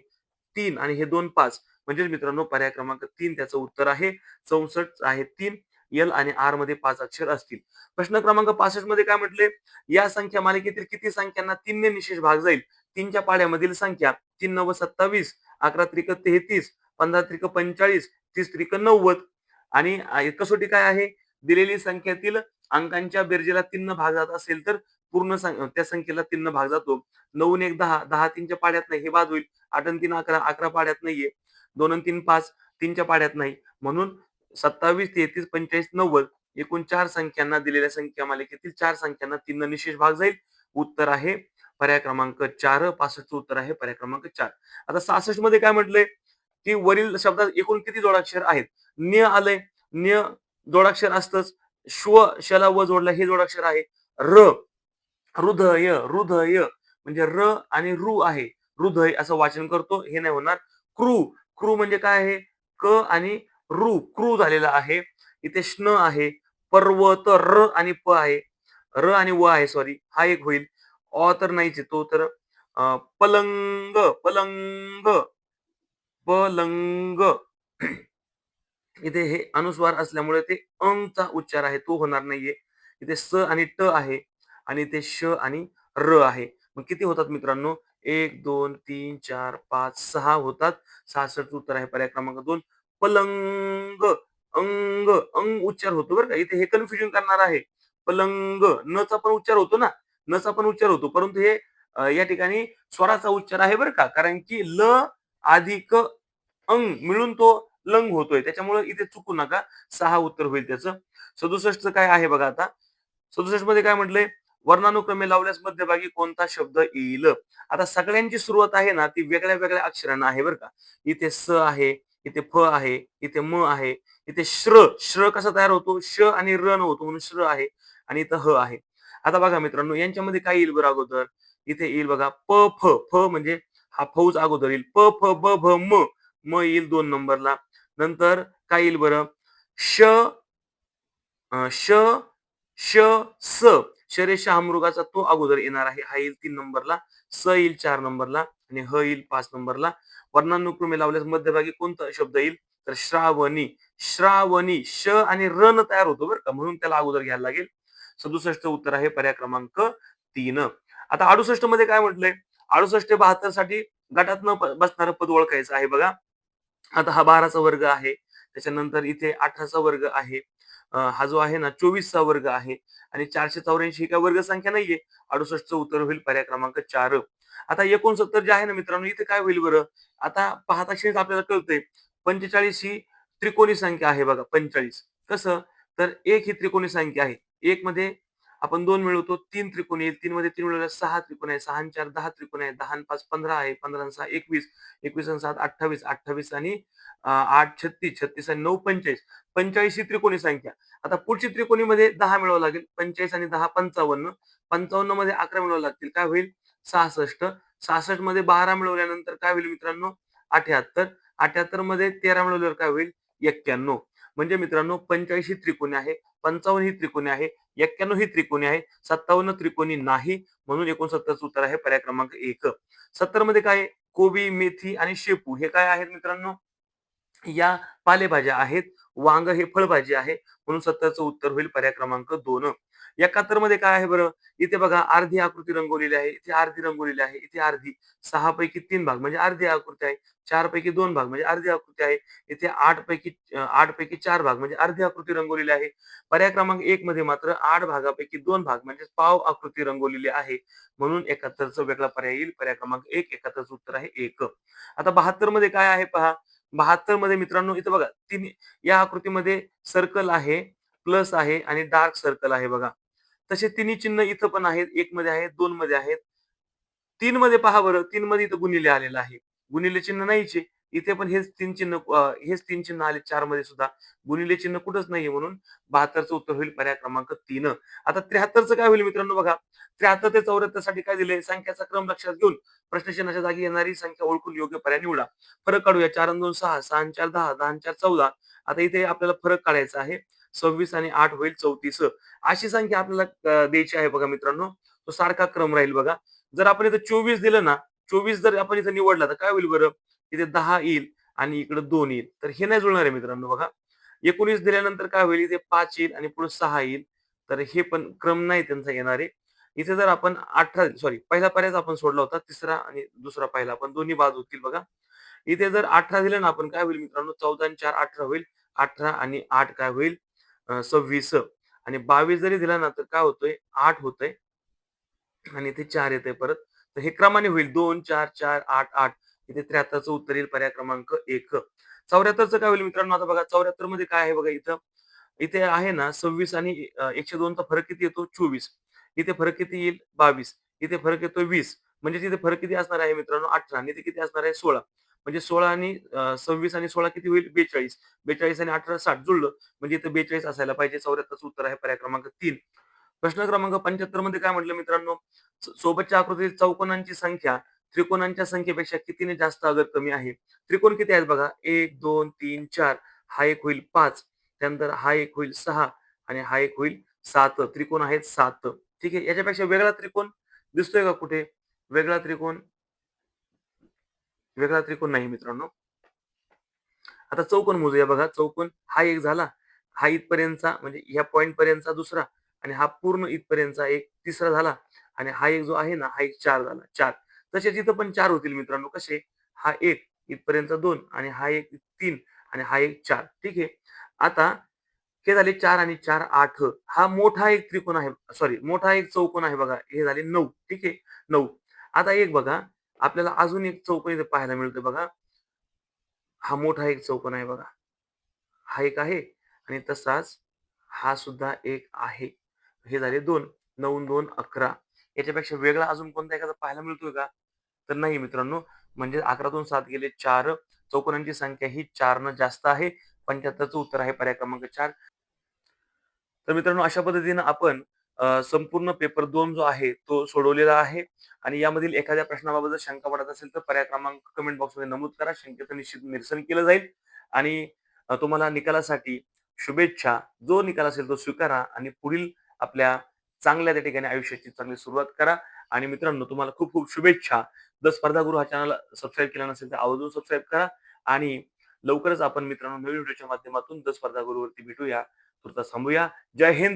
3 आणि हे 2 5. म्हणजेच मित्रांनो पर्याय क्रमांक 3 त्याचं उत्तर आहे. 64 आहे 3. एल आणि आर मध्ये 5 अक्षर असतील. प्रश्न क्रमांक 65 मध्ये काय म्हटले? या संख्या मालिकेतील किती संख्यांना 3 ने निशेष भाग जाईल? 3च्या पाड्यामधील संख्या 3 9 27, 11 त्रिक 33, 15 त्रिक 45, 30 त्रिक 90 आणि कसोटी काय आहे? दिलेली संख्येतील अंकांच्या बेरजेला 3 न भाग जात असेल तर त्या संख्येला 3 न भाग जातो. 9 आणि 1 10, 10 3च्या पाड्यात नाही हे बाद होईल. 8 आणि 3 11, 11 पाड्यात नाहीये. 2 आणि 3 5, 3च्या पाड्यात नाही. म्हणून 27, 33, 45, 90 एकूण 4 संख्यांना दिलेल्या संख्या मालिकेतील 4 संख्यांना 3 न निशेष भाग जाईल. उत्तर आहे पर्याय क्रमांक 4. 65चं उत्तर आहे पर्याय क्रमांक 4. आता 66 मध्ये काय म्हटलंय? की वरील शब्दात एकूण किती जोडाक्षर आहेत? न्य आलंय. न्य जोडाक्षर असतंच. श्व, शला व जोडला हे जोडाक्षर आहे. र, हृदय, हृदय म्हणजे र आणि रू आहे. हृदय असं वाचन करतो. हे नाही होणार. क्रू, क्रू म्हणजे काय आहे? क आणि क्रू झालेला आहे. इथे श्न आहे. पर्वत र आणि प आहे. र आणि व आहे सॉरी. हा एक होईल. अ तर नाहीच आहे. तो तर पलंग, पलंग, पलंग. इथे हे अनुस्वार असल्यामुळे ते चा उच्चार आहे तो होणार नाहीये. इथे स आणि ट आहे आणि इथे श आणि र आहे. मग किती होतात मित्रांनो? 1, 2, 3, 4, 5, 6 होतात. 66 उत्तर आहे पर्याय क्रमांक 2. पलंग, अंग उच्चार होतो बरं का. इथे हे कन्फ्युजन करणार आहे. पलंग, न चा पण उच्चार होतो ना. न चा पण उच्चार होतो. परंतु हे या ठिकाणी स्वराचा उच्चार आहे बरं का. कारण की ल अधिक मिळून तो लंग होतोय. त्याच्यामुळे इथे चुकू नका. 6 उत्तर होईल त्याचं. 67चं काय आहे बघा आता. 67 मध्ये काय म्हटलंय? वर्णानुक्रमे लावल्यास मध्यभागी कोणता शब्द येईल? आता सगळ्यांची सुरुवात आहे ना, ती वेगळ्या-वेगळ्या अक्षरानं आहे बरं का. इथे स आहे, इथे फ आहे, इथे म आहे, इथे श्र कसा तयार होतो? श आणि र न होतो म्हणून श्र आहे आणि इथं ह आहे. आता बघा मित्रांनो, यांच्यामध्ये काय येईल बरं अगोदर? इथे येईल बघा प, फ. फ म्हणजे हा फौज अगोदर येईल. प, फ, ब, भ, म. म येईल 2 नंबरला. नंतर काय येईल बरं? श, श, श, स. शरेश हा मृगाचा तो अगोदर येणार आहे. हा येईल 3 नंबरला. स येईल 4 नंबरला आणि ह येईल 5 नंबरला. वर्णानुक्रमे लावल्यास मध्यभागी कोणता शब्द येईल? तर श्रावणी. श्रावणी. श आणि र न तयार होतो बरं का. म्हणून त्याला अगोदर घ्यायला लागेल. 67 उत्तर आहे पर्याय क्रमांक 3. आता 68 मध्ये काय म्हटलंय? 68 ते 72 साठी गटात न बसणारं पद ओळखायचं आहे बघा. आता हा 12चा वर्ग आहे. त्याच्यानंतर इथे 18चा वर्ग आहे. हा जो आहे ना 24चा वर्ग आहे आणि 484 ही काही वर्ग संख्या नाहीये. 68चं उत्तर होईल पर्याय क्रमांक 4. आता 69 जे आहे ना मित्रांनो, इथे काय होईल बरं? आता पाहता क्षणीच आपल्याला कळतंय 45 ही त्रिकोणी संख्या आहे बघा 45. कसं? तर 1 ही त्रिकोणी संख्या आहे. 1 मध्ये आपण 2 मिळवतो, 3 त्रिकोणी येईल. 3 मध्ये 3 मिळवल्यास 6 त्रिकोणी आहे. 6 आणि 4 10 त्रिकोणी आहे. 10 आणि 5 15 आहे. 15 आणि 6 21. 21 आणि 7 28. 28 आणि 8 36. 36 आणि 9 45. 45 ही त्रिकोणी संख्या. आता पुढची त्रिकोणीमध्ये 10 मिळवावं लागेल. 45 आणि 10 55. 55 मध्ये 11 मिळवावे लागतील. काय होईल? 66. 66 मध्ये 12 मिळवल्यानंतर काय होईल मित्रांनो? 78. 78 मध्ये 13 मिळवल्यावर काय होईल? 91. म्हणजे मित्रांनो 45 ही त्रिकोणी आहे, 55 ही त्रिकोणी आहे, 91 ही त्रिकोणी आहे, 57 त्रिकोणी नाही. म्हणून 69चं उत्तर आहे पर्याय क्रमांक 1. 70 मध्ये काय आहे? कोबी, मेथी आणि शेपू हे काय आहेत मित्रांनो? या पालेभाज्या आहेत. वांग हे फळभाजी आहे. म्हणून 70चं उत्तर होईल पर्याय क्रमांक 2. 71 मध्ये काय आहे बरं? इथे बघा अर्धी आकृती रंगवलेली आहे. इथे अर्धी रंगवलेली आहे. इथे अर्धी. 6 पैकी 3 भाग म्हणजे अर्धी आकृती आहे. 4 पैकी 2 भाग म्हणजे अर्धी आकृती आहे. इथे 8 पैकी 4 भाग म्हणजे अर्धी आकृती रंगवलेली आहे. पर्याय क्रमांक 1 मध्ये मात्र 8 भागापैकी 2 भाग म्हणजे पाव आकृती रंगवलेली आहे. म्हणून 71चा वेगळा पर्याय येईल. पर्याय क्रमांक 1. 71चं उत्तर आहे 1. आता 72 मध्ये काय आहे पहा. 72 मध्ये मित्रांनो इथं बघा या आकृतीमध्ये सर्कल आहे, प्लस आहे आणि डार्क सर्कल आहे बघा. तसे तिन्ही चिन्ह इथं पण आहेत. 1 मध्ये आहेत, 2 मध्ये आहेत. 3 मध्ये पहा बरं, 3 मध्ये इथं गुणिले आलेलं आहे. गुणिले चिन्ह नाहीच आहे. इथे पण हेच 3 चिन्ह आले 4 मध्ये सुद्धा. गुणिले चिन्ह कुठंच नाहीये म्हणून 72चं उत्तर होईल पर्याय क्रमांक 3. आता 73चं काय होईल मित्रांनो बघा. 73 ते 74 साठी काय दिलंय? संख्याचा क्रम लक्षात घेऊन प्रश्न चिन्हाच्या जागी येणारी संख्या ओळखून योग्य पर्याय निवडा. फरक काढूया. 4 आणि 2 6, 6 आणि 4 10, 10 आणि 4 14. आता इथे आपल्याला फरक काढायचा आहे. 26 आणि 8 होईल 34. अशी संख्या आपल्याला द्यायची आहे बघा मित्रांनो. तो सारखा क्रम राहील बघा. जर आपण इथं 24 दिलं ना, 24 जर आपण इथं निवडला तर काय होईल बरं? इथे 10 येईल आणि इकडं 2 येईल. तर हे नाही जुळणार आहे मित्रांनो बघा. 19 दिल्यानंतर काय होईल? इथे 5 येईल आणि पुढे 6 येईल. तर हे पण क्रम नाही त्यांचा येणार आहे. इथे जर आपण 18 सॉरी पहिला पर्यायच आपण सोडला होता. तिसरा आणि दुसरा पहिला पण दोन्ही बाद होतील बघा. इथे जर 18 दिलं ना आपण काय होईल मित्रांनो 14 आणि 4 18 होईल. 18 आणि 8 काय होईल? 26 आणि 22 जरी दिला ना तर काय होतंय? 8 होतंय आणि इथे 4 येतंय परत. तर हे क्रमाने होईल 2, 4, 4, 8, 8. इथे 73चं उत्तर येईल पर्याय क्रमांक 1. 74चं काय होईल मित्रांनो आता बघा 74 मध्ये काय आहे बघा इथं. इथे आहे ना 26 आणि 102 चा फरक किती येतो? 24. इथे फरक किती येईल? 22. इथे फरक येतो 20. म्हणजे तिथे फरक किती असणार आहे मित्रांनो? 18 आणि इथे किती असणार आहे? 16. म्हणजे 16 आणि 26 आणि 16 किती होईल? 42. 42 आणि 18 60 जुळलं. म्हणजे इथे 42 असायला पाहिजे. 74चं उत्तर आहे पर्याय क्रमांक 3. प्रश्न क्रमांक 75 मध्ये काय म्हटलं मित्रांनो? सोबतच्या आकृतीत चौकोनांची संख्या त्रिकोणांच्या संख्येपेक्षा कितीने जास्त अगर कमी आहे? त्रिकोण किती आहेत बघा? 1, 2, 3, 4. हा एक होईल 5. त्यानंतर हा एक होईल 6 आणि हा एक होईल 7. त्रिकोण आहेत 7. ठीक आहे. याच्यापेक्षा वेगळा त्रिकोण दिसतोय का कुठे? वेगळा त्रिकोण वेगळा त्रिकोण नाही मित्रांनो. आता चौकोन मोजूया बघा. चौकोन हा एक झाला. हा इथपर्यंतचा म्हणजे ह्या पॉइंट पर्यंतचा दुसरा आणि हा पूर्ण इथपर्यंतचा एक तिसरा झाला आणि हा एक जो आहे ना, हा एक 4 झाला. 4. तसेच इथं पण 4 होतील मित्रांनो. कसे? हा 1 इथपर्यंतचा 2 आणि हा एक 3 आणि हा एक 4. ठीक आहे. आता हे झाले 4 आणि 4 8. हा मोठा एक त्रिकोण आहे. सॉरी मोठा एक चौकोन आहे बघा. हे झाले 9. ठीक आहे. 9. आता एक बघा, आपल्याला अजून एक चौकोन इथे पाहायला मिळतोय बघा. हा मोठा एक चौकोन आहे बघा. हा एक आहे आणि तसाच हा सुद्धा एक आहे. हे झाले 2. 9 2 11. याच्यापेक्षा वेगळा अजून कोणता एखादा पाहायला मिळतोय का? तर नाही मित्रांनो. म्हणजे 11तून 7 गेले 4. चौकोनांची संख्या ही 4 न जास्त आहे. 75चं उत्तर आहे पर्याय क्रमांक 4. तर मित्रांनो अशा पद्धतीनं आपण संपूर्ण पेपर 2 जो आहे तो सोडवलेला आहे आणि यामधील एखाद्या प्रश्नाबाबत जर शंका वाटत असेल तर पर्याय क्रमांक कमेंट बॉक्समध्ये नमूद करा. शंकेचं निश्चित निरसन केलं जाईल आणि तुम्हाला निकालासाठी शुभेच्छा. जो निकाल असेल तो स्वीकारा आणि पुढील आपल्या चांगल्या त्या ठिकाणी आयुष्याची चांगली सुरुवात करा आणि मित्रांनो तुम्हाला खूप खूप शुभेच्छा. द स्पर्धा गुरु हा चॅनल सबस्क्राईब केला नसेल तर आवर्जून सबस्क्राईब करा आणि लवकरच आपण मित्रांनो नवीन व्हिडिओच्या माध्यमातून द स्पर्धा गुरूवरती भेटूया. तूर्तास थांबूया. जय हिंद.